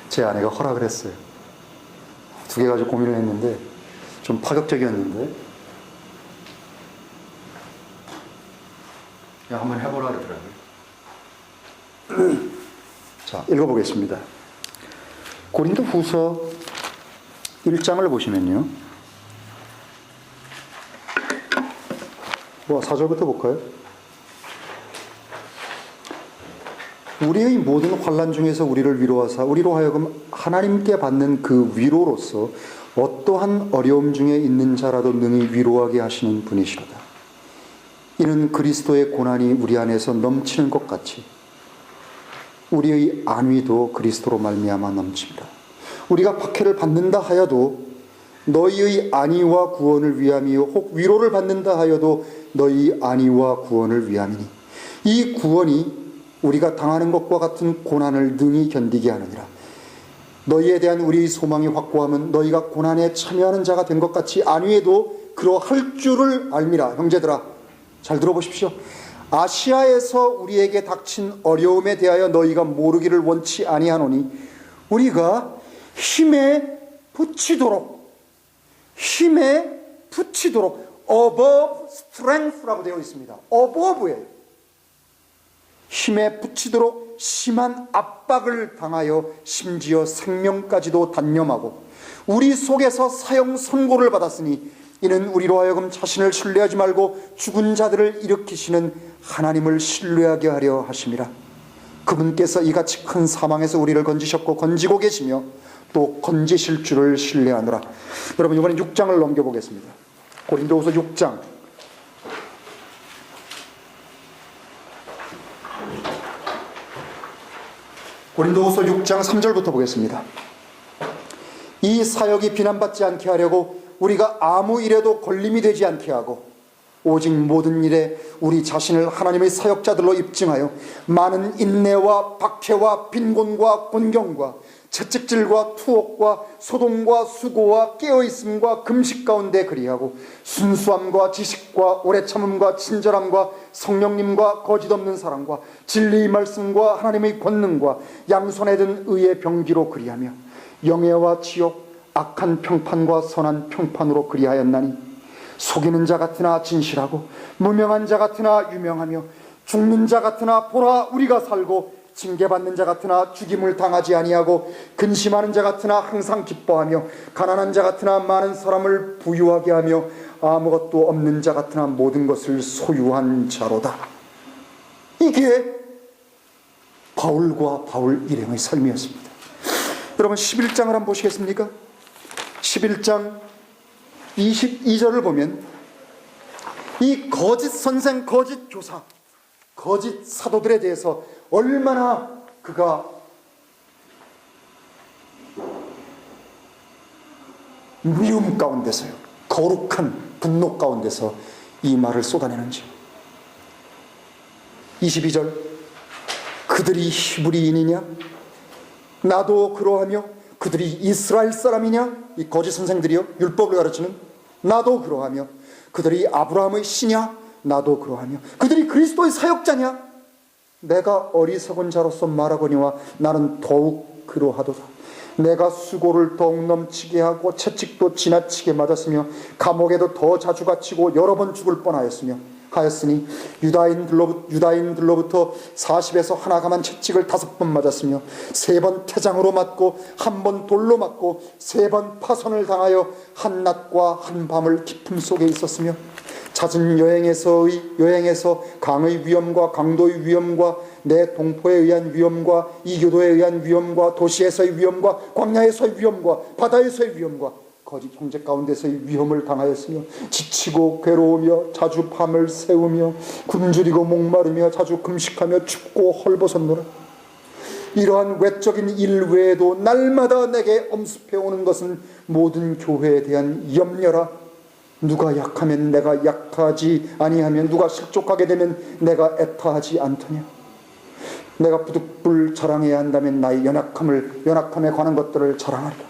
제 아내가 허락을 했어요. 2개 가지고 고민을 했는데 좀 파격적이었는데 한번 해보라 그러더라고요. 자, 읽어보겠습니다. 고린도 후서 1장을 보시면요. 4절부터 볼까요? 우리의 모든 환난 중에서 우리를 위로하사 우리로 하여금 하나님께 받는 그 위로로서 어떠한 어려움 중에 있는 자라도 능히 위로하게 하시는 분이시로다. 이는 그리스도의 고난이 우리 안에서 넘치는 것 같이 우리의 안위도 그리스도로 말미암아 넘칩니다. 우리가 박해를 받는다 하여도 너희의 안위와 구원을 위함이요 혹 위로를 받는다 하여도 너희 안위와 구원을 위함이니 이 구원이 우리가 당하는 것과 같은 고난을 능히 견디게 하느니라. 너희에 대한 우리의 소망이 확고함은 너희가 고난에 참여하는 자가 된 것 같이 안위에도 그러할 줄을 알미라. 형제들아 잘 들어보십시오. 아시아에서 우리에게 닥친 어려움에 대하여 너희가 모르기를 원치 아니하노니 우리가 힘에 붙이도록 above strength라고 되어 있습니다. above예요. 힘에 붙이도록 심한 압박을 당하여 심지어 생명까지도 단념하고 우리 속에서 사형 선고를 받았으니 이는 우리로 하여금 자신을 신뢰하지 말고 죽은 자들을 일으키시는 하나님을 신뢰하게 하려 하심이라. 그분께서 이같이 큰 사망에서 우리를 건지셨고 건지고 계시며 또 건지실 줄을 신뢰하노라. 여러분 이번엔 6장을 넘겨보겠습니다. 고린도후서 6장 고린도후서 6장 3절부터 보겠습니다. 이 사역이 비난받지 않게 하려고 우리가 아무 일에도 걸림이 되지 않게 하고 오직 모든 일에 우리 자신을 하나님의 사역자들로 입증하여 많은 인내와 박해와 빈곤과 곤경과 채찍질과 투옥과 소동과 수고와 깨어있음과 금식 가운데 그리하고 순수함과 지식과 오래 참음과 친절함과 성령님과 거짓없는 사랑과 진리의 말씀과 하나님의 권능과 양손에 든 의의 병기로 그리하며 영예와 지옥 악한 평판과 선한 평판으로 그리하였나니 속이는 자 같으나 진실하고 무명한 자 같으나 유명하며 죽는 자 같으나 보라 우리가 살고 징계받는 자 같으나 죽임을 당하지 아니하고 근심하는 자 같으나 항상 기뻐하며 가난한 자 같으나 많은 사람을 부유하게 하며 아무것도 없는 자 같으나 모든 것을 소유한 자로다. 이게 바울과 바울 일행의 삶이었습니다. 여러분 11장을 한번 보시겠습니까? 11장 22절을 보면 이 거짓 선생, 거짓 교사, 거짓 사도들에 대해서 얼마나 그가 미움 가운데서요, 거룩한 분노 가운데서 이 말을 쏟아내는지. 22절 그들이 히브리인이냐? 나도 그러하며 그들이 이스라엘 사람이냐? 이 거짓 선생들이요, 율법을 가르치는. 나도 그러하며 그들이 아브라함의 씨냐? 나도 그러하며 그들이 그리스도의 사역자냐? 내가 어리석은 자로서 말하거니와 나는 더욱 그러하도다. 내가 수고를 더욱 넘치게 하고 채찍도 지나치게 맞았으며 감옥에도 더 자주 갇히고 여러 번 죽을 뻔하였으니 유다인들로부터 40에서 하나 감한 채찍을 5번 맞았으며 3번 태장으로 맞고 1번 돌로 맞고 3번 파선을 당하여 한낮과 한밤을 기품 속에 있었으며 잦은 여행에서 강의 위험과 강도의 위험과 내 동포에 의한 위험과 이교도에 의한 위험과 도시에서의 위험과 광야에서의 위험과 바다에서의 위험과 거짓 형제 가운데서의 위험을 당하였으며 지치고 괴로우며 자주 밤을 새우며 굶주리고 목마르며 자주 금식하며 춥고 헐벗었노라. 이러한 외적인 일 외에도 날마다 내게 엄습해오는 것은 모든 교회에 대한 염려라. 누가 약하면 내가 약하지 아니하며 누가 실족하게 되면 내가 애타하지 않더냐. 내가 부득불 자랑해야 한다면 나의 연약함에 관한 것들을 자랑하리라.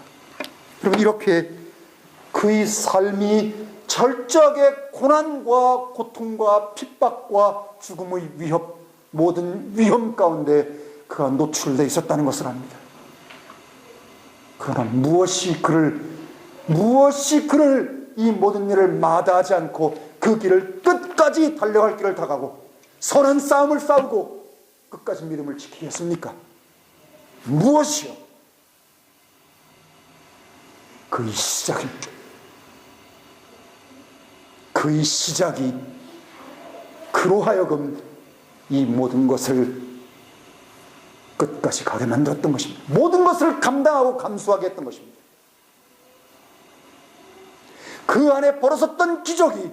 그럼 이렇게 그의 삶이 철저하게 고난과 고통과 핍박과 죽음의 위협, 모든 위험 가운데 그가 노출되어 있었다는 것을 압니다. 그러나 무엇이 그를 이 모든 일을 마다하지 않고 그 길을 끝까지 달려갈 길을 다가고 선한 싸움을 싸우고 끝까지 믿음을 지키게 했습니까? 무엇이요? 그의 시작입니다. 그의 시작이 그로 하여금 이 모든 것을 끝까지 가게 만들었던 것입니다. 모든 것을 감당하고 감수하게 했던 것입니다. 그 안에 벌어졌던 기적이,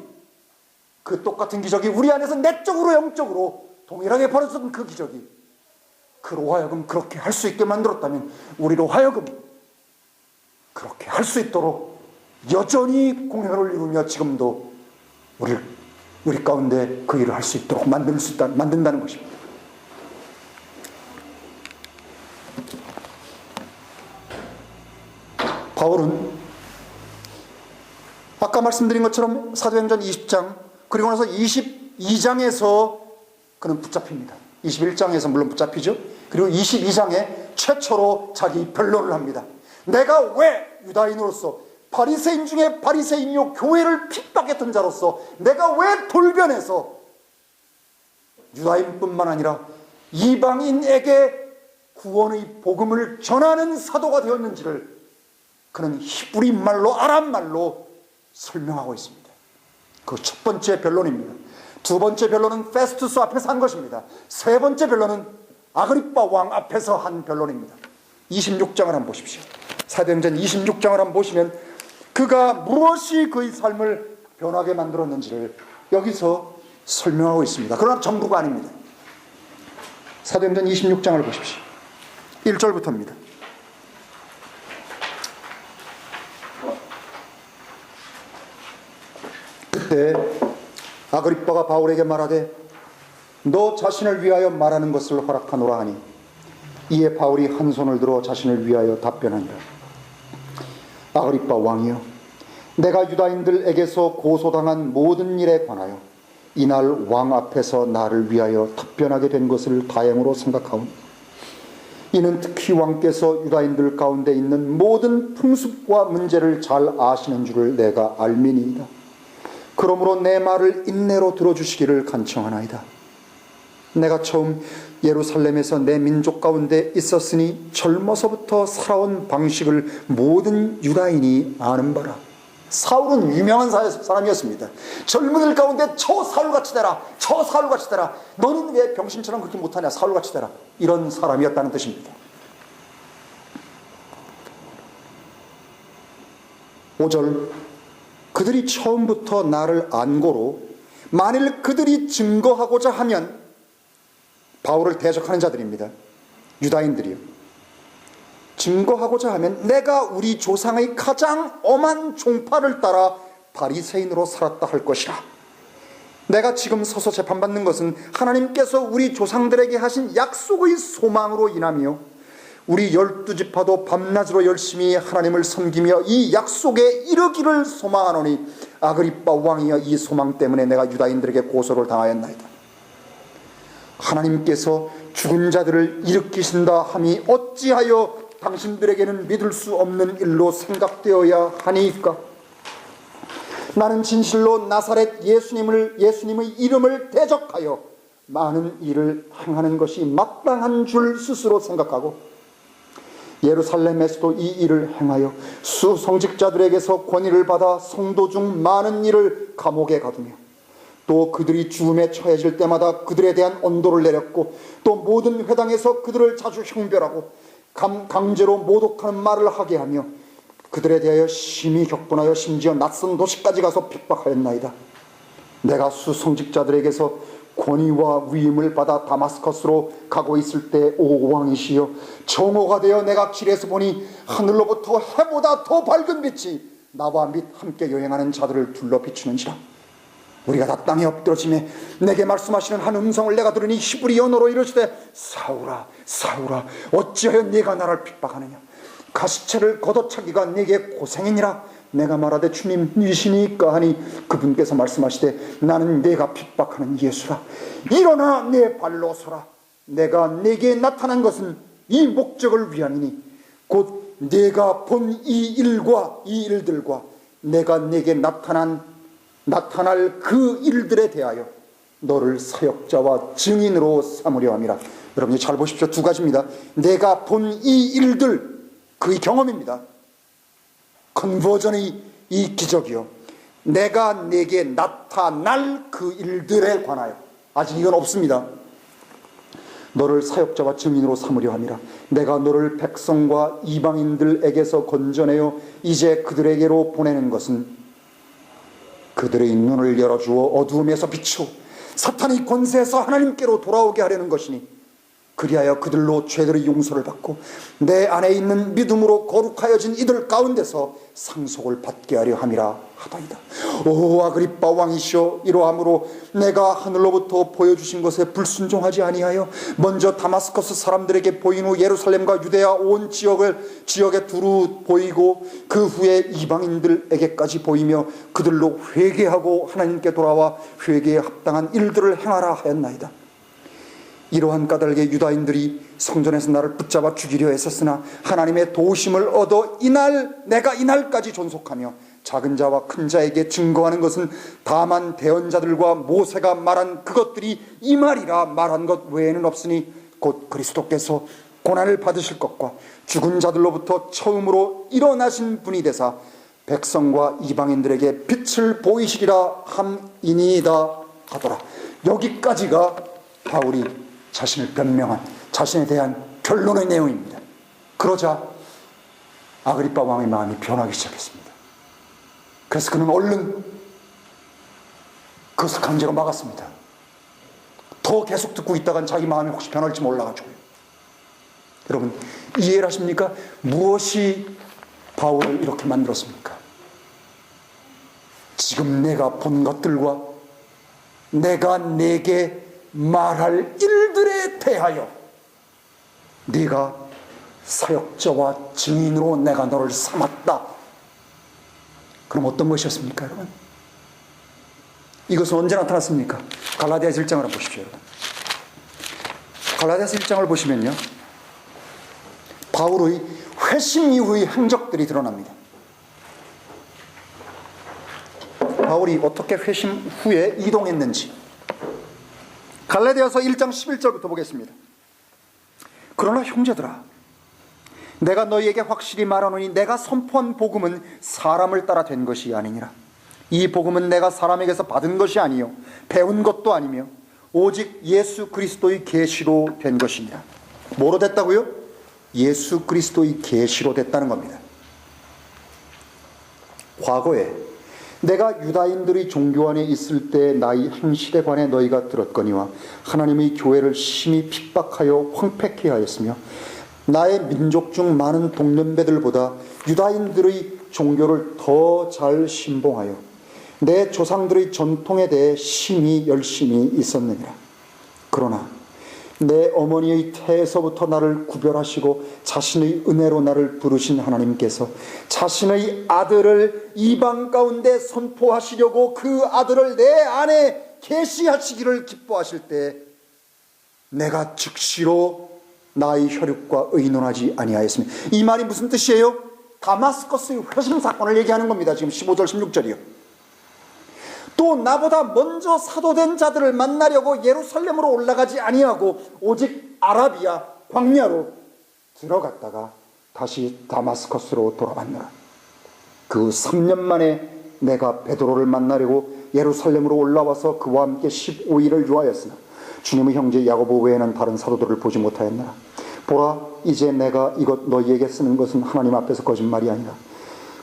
그 똑같은 기적이 우리 안에서 내적으로 영적으로 동일하게 벌어졌던 그 기적이 그로 하여금 그렇게 할 수 있게 만들었다면 우리로 하여금 그렇게 할 수 있도록 여전히 공헌을 이루며 지금도 우리 가운데 그 일을 할 수 있도록 만든다는 것입니다. 바울은 아까 말씀드린 것처럼 사도행전 20장 그리고 나서 22장에서 그는 붙잡힙니다. 21장에서 물론 붙잡히죠. 그리고 22장에 최초로 자기 변론을 합니다. 내가 왜 유다인으로서 바리새인 중에 바리새인이요 교회를 핍박했던 자로서 내가 왜 돌변해서 유다인뿐만 아니라 이방인에게 구원의 복음을 전하는 사도가 되었는지를 그는 히브리 말로 아람 말로 설명하고 있습니다. 그 첫 번째 변론입니다. 두 번째 변론은 페스투스 앞에서 한 것입니다. 세 번째 변론은 아그리빠 왕 앞에서 한 변론입니다. 26장을 한번 보십시오. 사도행전 26장을 한번 보시면 그가 무엇이 그의 삶을 변하게 만들었는지를 여기서 설명하고 있습니다. 그러나 전부가 아닙니다. 사도행전 26장을 보십시오. 1절부터입니다. 그때 아그리빠가 바울에게 말하되 너 자신을 위하여 말하는 것을 허락하노라 하니 이에 바울이 한 손을 들어 자신을 위하여 답변하니라. 아그리빠 왕이여, 내가 유다인들에게서 고소당한 모든 일에 관하여 이날 왕 앞에서 나를 위하여 답변하게 된 것을 다행으로 생각하오니 이는 특히 왕께서 유다인들 가운데 있는 모든 풍습과 문제를 잘 아시는 줄을 내가 알미니이다. 그러므로 내 말을 인내로 들어주시기를 간청하나이다. 내가 처음 예루살렘에서 내 민족 가운데 있었으니 젊어서부터 살아온 방식을 모든 유다인이 아는 바라. 사울은 유명한 사람이었습니다. 젊은이들 가운데 저 사울같이 되라, 저 사울같이 되라, 너는 왜 병신처럼 그렇게 못하냐, 사울같이 되라, 이런 사람이었다는 뜻입니다. 5절 그들이 처음부터 나를 안고로 만일 그들이 증거하고자 하면, 바울을 대적하는 자들입니다. 유다인들이요. 증거하고자 하면 내가 우리 조상의 가장 엄한 종파를 따라 바리새인으로 살았다 할 것이라. 내가 지금 서서 재판받는 것은 하나님께서 우리 조상들에게 하신 약속의 소망으로 인하며 우리 12지파도 밤낮으로 열심히 하나님을 섬기며 이 약속에 이르기를 소망하노니 아그리빠 왕이여, 이 소망 때문에 내가 유다인들에게 고소를 당하였나이다. 하나님께서 죽은 자들을 일으키신다 함이 어찌하여 당신들에게는 믿을 수 없는 일로 생각되어야 하니까? 나는 진실로 나사렛 예수님의 이름을 대적하여 많은 일을 행하는 것이 마땅한 줄 스스로 생각하고 예루살렘에서도 이 일을 행하여 수성직자들에게서 권위를 받아 성도 중 많은 일을 감옥에 가두며 또 그들이 죽음에 처해질 때마다 그들에 대한 언도를 내렸고 또 모든 회당에서 그들을 자주 형별하고 강제로 모독하는 말을 하게 하며 그들에 대하여 심히 격분하여 심지어 낯선 도시까지 가서 핍박하였나이다. 내가 수성직자들에게서 권위와 위임을 받아 다마스커스로 가고 있을 때 오 왕이시여, 정오가 되어 내가 길에서 보니 하늘로부터 해보다 더 밝은 빛이 나와 및 함께 여행하는 자들을 둘러 비추는지라. 우리가 다 땅에 엎드러짐에 내게 말씀하시는 한 음성을 내가 들으니 히브리 언어로 이르시되, 사울아 사울아 어찌하여 네가 나를 핍박하느냐. 가시체를 걷어차기가 네게 고생이니라. 내가 말하되 주님 이시니까 하니 그분께서 말씀하시되, 나는 네가 핍박하는 예수라. 일어나 내 발로 서라. 내가 네게 나타난 것은 이 목적을 위함이니 곧 네가 본 이 일과 이 일들과 내가 네게 나타날 그 일들에 대하여 너를 사역자와 증인으로 삼으려 함이라. 여러분이 잘 보십시오. 두 가지입니다. 내가 본 이 일들, 그의 경험입니다. 컨버전의 이 기적이요, 내가 내게 나타날 그 일들에 관하여, 아직 이건 없습니다. 너를 사역자와 증인으로 삼으려 함이라. 내가 너를 백성과 이방인들에게서 건져내어 이제 그들에게로 보내는 것은 그들의 눈을 열어주어 어두움에서 비추어 사탄의 권세에서 하나님께로 돌아오게 하려는 것이니, 그리하여 그들로 죄들의 용서를 받고 내 안에 있는 믿음으로 거룩하여진 이들 가운데서 상속을 받게 하려 함이라 하다이다. 오 아그리빠 왕이시여, 이러함으로 내가 하늘로부터 보여주신 것에 불순종하지 아니하여 먼저 다마스커스 사람들에게 보인 후 예루살렘과 유대야 온 지역에 두루 보이고 그 후에 이방인들에게까지 보이며 그들로 회개하고 하나님께 돌아와 회개에 합당한 일들을 행하라 하였나이다. 이러한 까닭에 유다인들이 성전에서 나를 붙잡아 죽이려 했었으나 하나님의 도우심을 얻어 내가 이날까지 존속하며 작은 자와 큰 자에게 증거하는 것은 다만 대언자들과 모세가 말한 그것들이 이 말이라 말한 것 외에는 없으니, 곧 그리스도께서 고난을 받으실 것과 죽은 자들로부터 처음으로 일어나신 분이 되사 백성과 이방인들에게 빛을 보이시리라 함이니이다 하더라. 여기까지가 바울이 자신을 변명한, 자신에 대한 변론의 내용입니다. 그러자 아그리빠 왕의 마음이 변하기 시작했습니다. 그래서 그는 얼른 그것을 강제로 막았습니다. 더 계속 듣고 있다간 자기 마음이 혹시 변할지 몰라가지고요. 여러분 이해를 하십니까? 무엇이 바울을 이렇게 만들었습니까? 지금 내가 본 것들과 내가 내게 말할 일들에 대하여 네가 사역자와 증인으로 내가 너를 삼았다. 그럼 어떤 것이었습니까, 여러분? 이것은 언제 나타났습니까? 갈라디아서 1장을 한번 보십시오, 여러분. 갈라디아서 1장을 보시면요, 바울의 회심 이후의 행적들이 드러납니다. 바울이 어떻게 회심 후에 이동했는지 갈라디아서 1장 11절부터 보겠습니다. 그러나 형제들아, 내가 너희에게 확실히 말하노니 내가 선포한 복음은 사람을 따라 된 것이 아니니라. 이 복음은 내가 사람에게서 받은 것이 아니요 배운 것도 아니며 오직 예수 그리스도의 계시로 된 것이니라. 뭐로 됐다고요? 예수 그리스도의 계시로 됐다는 겁니다. 과거에 내가 유다인들의 종교 안에 있을 때 나의 행실에 관해 너희가 들었거니와 하나님의 교회를 심히 핍박하여 황폐케 하였으며 나의 민족 중 많은 동년배들보다 유다인들의 종교를 더 잘 신봉하여 내 조상들의 전통에 대해 심히 열심히 있었느니라. 그러나 내 어머니의 태에서부터 나를 구별하시고 자신의 은혜로 나를 부르신 하나님께서 자신의 아들을 이방 가운데 선포하시려고 그 아들을 내 안에 계시하시기를 기뻐하실 때 내가 즉시로 나의 혈육과 의논하지 아니하였으며. 이 말이 무슨 뜻이에요? 다마스커스의 회심 사건을 얘기하는 겁니다. 지금 15절 16절이요. 또 나보다 먼저 사도된 자들을 만나려고 예루살렘으로 올라가지 아니하고 오직 아라비아 광야로 들어갔다가 다시 다마스커스로 돌아왔노라. 그 3년 만에 내가 베드로를 만나려고 예루살렘으로 올라와서 그와 함께 15일을 유하였으나 주님의 형제 야고보 외에는 다른 사도들을 보지 못하였노라. 보라, 이제 내가 이것 너희에게 쓰는 것은 하나님 앞에서 거짓말이 아니라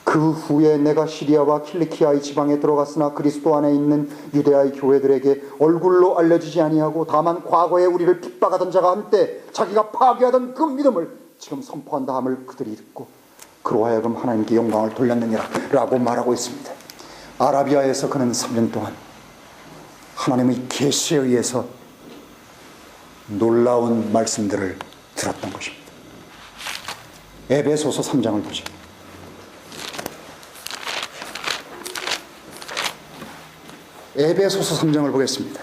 그 후에 내가 시리아와 킬리키아의 지방에 들어갔으나 그리스도 안에 있는 유대아의 교회들에게 얼굴로 알려지지 아니하고 다만 과거에 우리를 핍박하던 자가 한때 자기가 파괴하던 그 믿음을 지금 선포한다 함을 그들이 듣고 그로 하여금 하나님께 영광을 돌렸느니라 라고 말하고 있습니다. 아라비아에서 그는 3년 동안 하나님의 계시에 의해서 놀라운 말씀들을 들었던 것입니다. 에베소서 3장을 보죠. 에베소서 3장을 보겠습니다.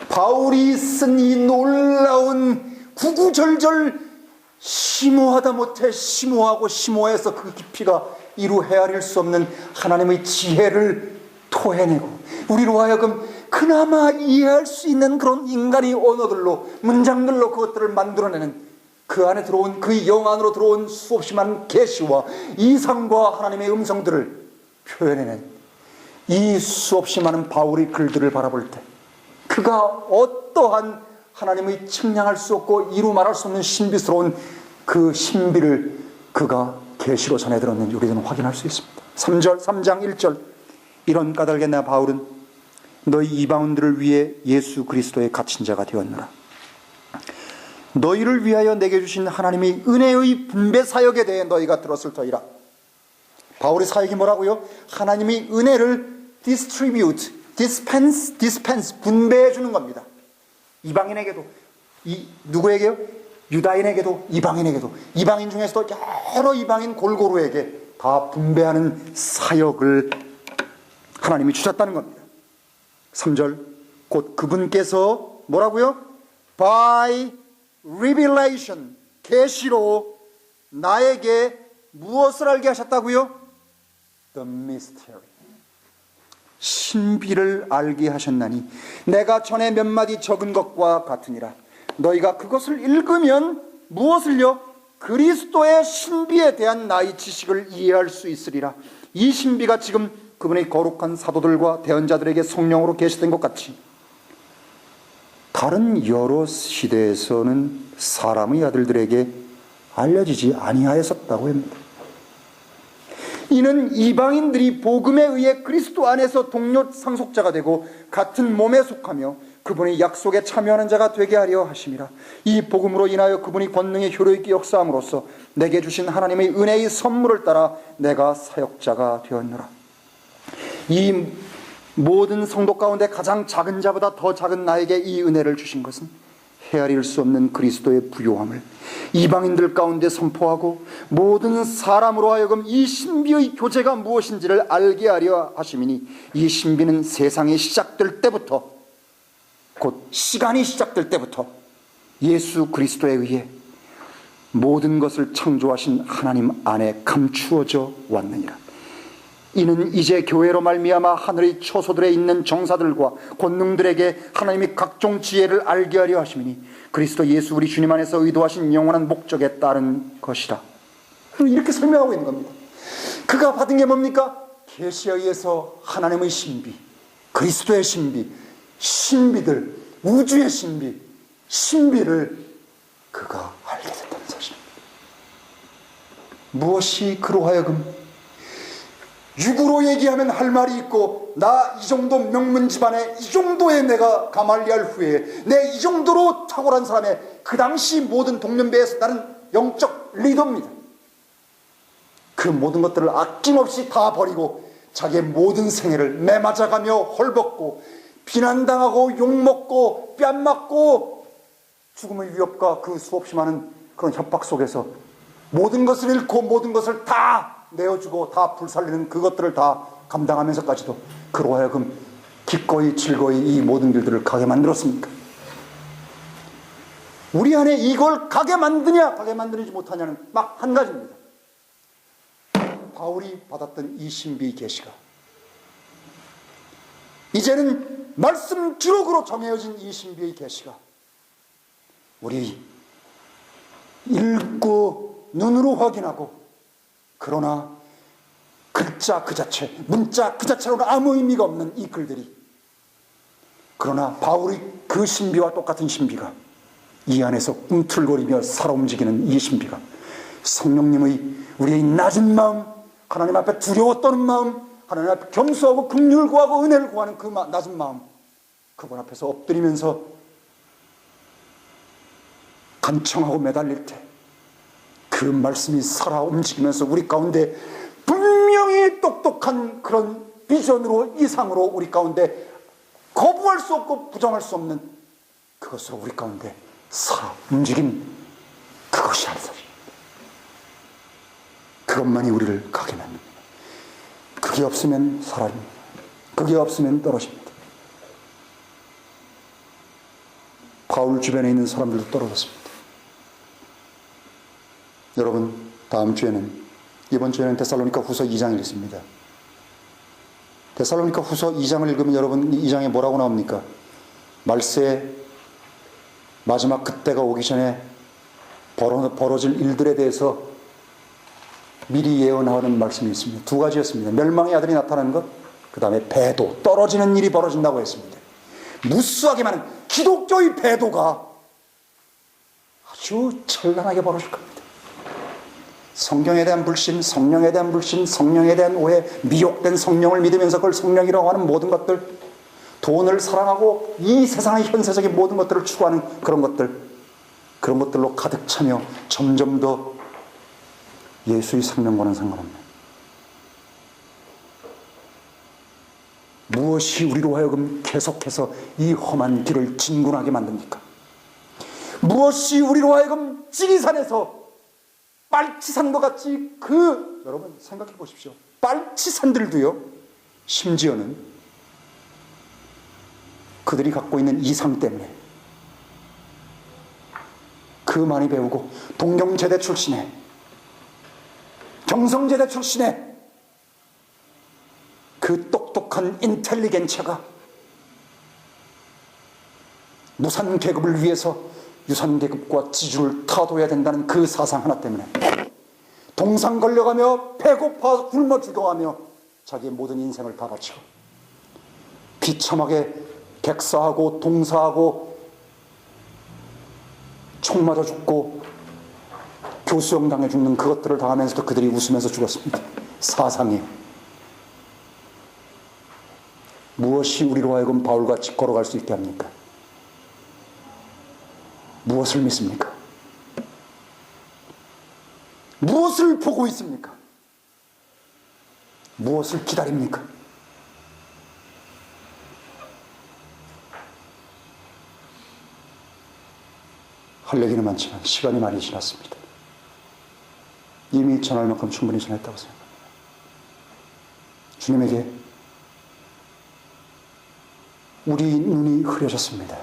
바울이 쓴 이 놀라운 구구절절 심오하다 못해 심오하고 심오해서 그 깊이가 이루 헤아릴 수 없는 하나님의 지혜를 토해내고 우리로 하여금 그나마 이해할 수 있는 그런 인간의 언어들로 문장들로 그것들을 만들어내는 그 안에 들어온 그 영 안으로 들어온 수없이 많은 계시와 이상과 하나님의 음성들을 표현해낸 이 수없이 많은 바울의 글들을 바라볼 때 그가 어떠한 하나님의 측량할 수 없고 이루 말할 수 없는 신비스러운 그 신비를 그가 계시로 전해 들었는지 우리는 확인할 수 있습니다. 3장 1절 이런 까닭에 나 바울은 너희 이방인들을 위해 예수 그리스도의 갇힌 자가 되었노라. 너희를 위하여 내게 주신 하나님의 은혜의 분배 사역에 대해 너희가 들었을 터이라. 바울의 사역이 뭐라고요? 하나님의 은혜를 distribute, dispense 분배해 주는 겁니다. 이방인에게도 누구에게요? 유다인에게도 이방인에게도 이방인 중에서도 여러 이방인 골고루에게 다 분배하는 사역을 하나님이 주셨다는 겁니다. 3절 곧 그분께서 뭐라고요? By revelation 계시로 나에게 무엇을 알게 하셨다고요? The mystery 신비를 알게 하셨나니 내가 전에 몇 마디 적은 것과 같으니라. 너희가 그것을 읽으면 무엇을요? 그리스도의 신비에 대한 나의 지식을 이해할 수 있으리라. 이 신비가 지금 그분의 거룩한 사도들과 대언자들에게 성령으로 계시된 것 같이 다른 여러 시대에서는 사람의 아들들에게 알려지지 아니하였었다고 합니다. 이는 이방인들이 복음에 의해 그리스도 안에서 동료 상속자가 되고 같은 몸에 속하며 그분의 약속에 참여하는 자가 되게 하려 하심이라. 이 복음으로 인하여 그분이 권능의 효력있게 역사함으로써 내게 주신 하나님의 은혜의 선물을 따라 내가 사역자가 되었노라. 이 모든 성도 가운데 가장 작은 자보다 더 작은 나에게 이 은혜를 주신 것은 헤아릴 수 없는 그리스도의 부요함을 이방인들 가운데 선포하고 모든 사람으로 하여금 이 신비의 교제가 무엇인지를 알게 하려 하심이니 이 신비는 세상이 시작될 때부터 곧 시간이 시작될 때부터 예수 그리스도에 의해 모든 것을 창조하신 하나님 안에 감추어져 왔느니라. 이는 이제 교회로 말미암아 하늘의 초소들에 있는 정사들과 권능들에게 하나님이 각종 지혜를 알게 하려 하심이니 그리스도 예수 우리 주님 안에서 의도하신 영원한 목적에 따른 것이라. 이렇게 설명하고 있는 겁니다. 그가 받은 게 뭡니까? 계시에 의해서 하나님의 신비, 그리스도의 신비, 신비들, 우주의 신비, 신비를 그가 알게 된다는 사실입니다. 무엇이 그로 하여금 육으로 얘기하면 할 말이 있고 나 이 정도 명문 집안에 이 정도의 내가 가말리알 후에 내 이 정도로 탁월한 사람의 그 당시 모든 동년배에서 나는 영적 리더입니다. 그 모든 것들을 아낌없이 다 버리고 자기의 모든 생애를 매맞아가며 헐벗고 비난당하고 욕먹고 뺨맞고 죽음의 위협과 그 수없이 많은 그런 협박 속에서 모든 것을 잃고 모든 것을 다 내어주고 다 불살리는 그것들을 다 감당하면서까지도 그로 하여금 기꺼이 즐거이 이 모든 길들을 가게 만들었습니까? 우리 안에 이걸 가게 만드냐 가게 만드는지 못하냐는 막 한 가지입니다. 바울이 받았던 이 신비의 계시가 이제는 말씀 기록으로 정해진 이 신비의 계시가 우리 읽고 눈으로 확인하고 그러나 글자 그 자체, 문자 그 자체로는 아무 의미가 없는 이 글들이 그러나 바울의 그 신비와 똑같은 신비가 이 안에서 꿈틀거리며 살아 움직이는 이 신비가 성령님의 우리의 낮은 마음, 하나님 앞에 두려워 떠는 마음, 하나님 앞에 겸손하고 긍휼을 구하고 은혜를 구하는 그 낮은 마음, 그분 앞에서 엎드리면서 간청하고 매달릴 때 그 말씀이 살아 움직이면서 우리 가운데 분명히 똑똑한 그런 비전으로, 이상으로 우리 가운데 거부할 수 없고 부정할 수 없는 그것으로 우리 가운데 살아 움직인 그것이 하늘이, 그것만이 우리를 가게 만듭니다. 그게 없으면 사라집니다. 그게 없으면 떨어집니다. 바울 주변에 있는 사람들도 떨어졌습니다. 여러분, 다음 주에는, 이번 주에는 데살로니가 후서 2장을 읽습니다. 데살로니가 후서 2장을 읽으면 여러분, 이 2장에 뭐라고 나옵니까? 말세의 마지막 그때가 오기 전에 벌어질 일들에 대해서 미리 예언하는 말씀이 있습니다. 두 가지였습니다. 멸망의 아들이 나타나는 것, 그 다음에 배도, 떨어지는 일이 벌어진다고 했습니다. 무수하게 많은 기독교의 배도가 아주 찬란하게 벌어질 겁니다. 성경에 대한 불신, 성령에 대한 불신, 성령에 대한 오해, 미혹된 성령을 믿으면서 그걸 성령이라고 하는 모든 것들, 돈을 사랑하고 이 세상의 현세적인 모든 것들을 추구하는 그런 것들로 가득 차며 점점 더 예수의 생명과는 상관없는, 무엇이 우리로 하여금 계속해서 이 험한 길을 진군하게 만듭니까? 무엇이 우리로 하여금 지리산에서 빨치산과 같이 여러분 생각해 보십시오. 빨치산들도요, 심지어는 그들이 갖고 있는 이상 때문에 그 많이 배우고 동경제대 출신의, 경성제대 출신의 그 똑똑한 인텔리겐처가 무산계급을 위해서 유산계급과 지주를 타도해야 된다는 그 사상 하나 때문에 동상 걸려가며 배고파 굶어 죽어가며 자기의 모든 인생을 다 바치고 비참하게 객사하고 동사하고 총 맞아 죽고 교수형 당해 죽는 그것들을 당하면서도 그들이 웃으면서 죽었습니다. 사상이에요. 무엇이 우리로 하여금 바울같이 걸어갈 수 있게 합니까? 무엇을 믿습니까? 무엇을 보고 있습니까? 무엇을 기다립니까? 할 얘기는 많지만 시간이 많이 지났습니다. 이미 전할 만큼 충분히 전했다고 생각합니다. 주님에게 우리 눈이 흐려졌습니다.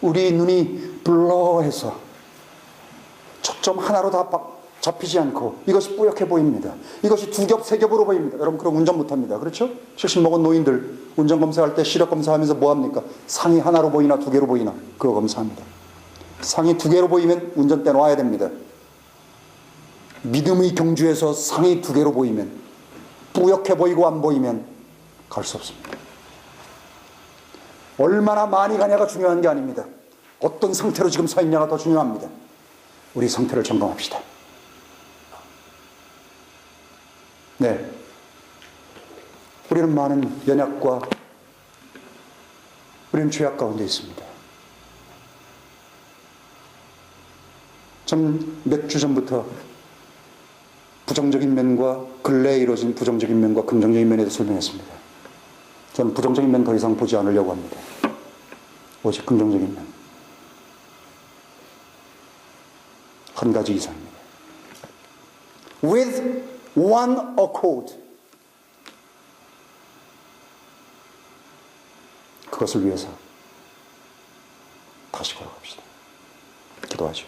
우리 눈이 블러해서 초점 하나로 다 잡히지 않고 이것이 뿌옇게 보입니다. 이것이 두 겹, 세 겹으로 보입니다. 여러분 그럼 운전 못합니다. 그렇죠? 70 먹은 노인들 운전 검사할 때 시력 검사하면서 뭐합니까? 상이 하나로 보이나 두 개로 보이나 그거 검사합니다. 상이 두 개로 보이면 운전대 놔야 됩니다. 믿음의 경주에서 상이 두 개로 보이면, 뿌옇게 보이고 안 보이면 갈 수 없습니다. 얼마나 많이 가냐가 중요한 게 아닙니다. 어떤 상태로 지금 서 있냐가 더 중요합니다. 우리 상태를 점검합시다. 네, 우리는 많은 연약과 우리는 죄악 가운데 있습니다. 전 몇 주 전부터 부정적인 면과 근래에 이루어진 부정적인 면과 긍정적인 면에 대해서 설명했습니다. 저는 부정적인 면 더 이상 보지 않으려고 합니다. 오직 긍정적인 면. 한 가지 이상입니다. With one accord. 그것을 위해서 다시 걸어갑시다. 기도하죠.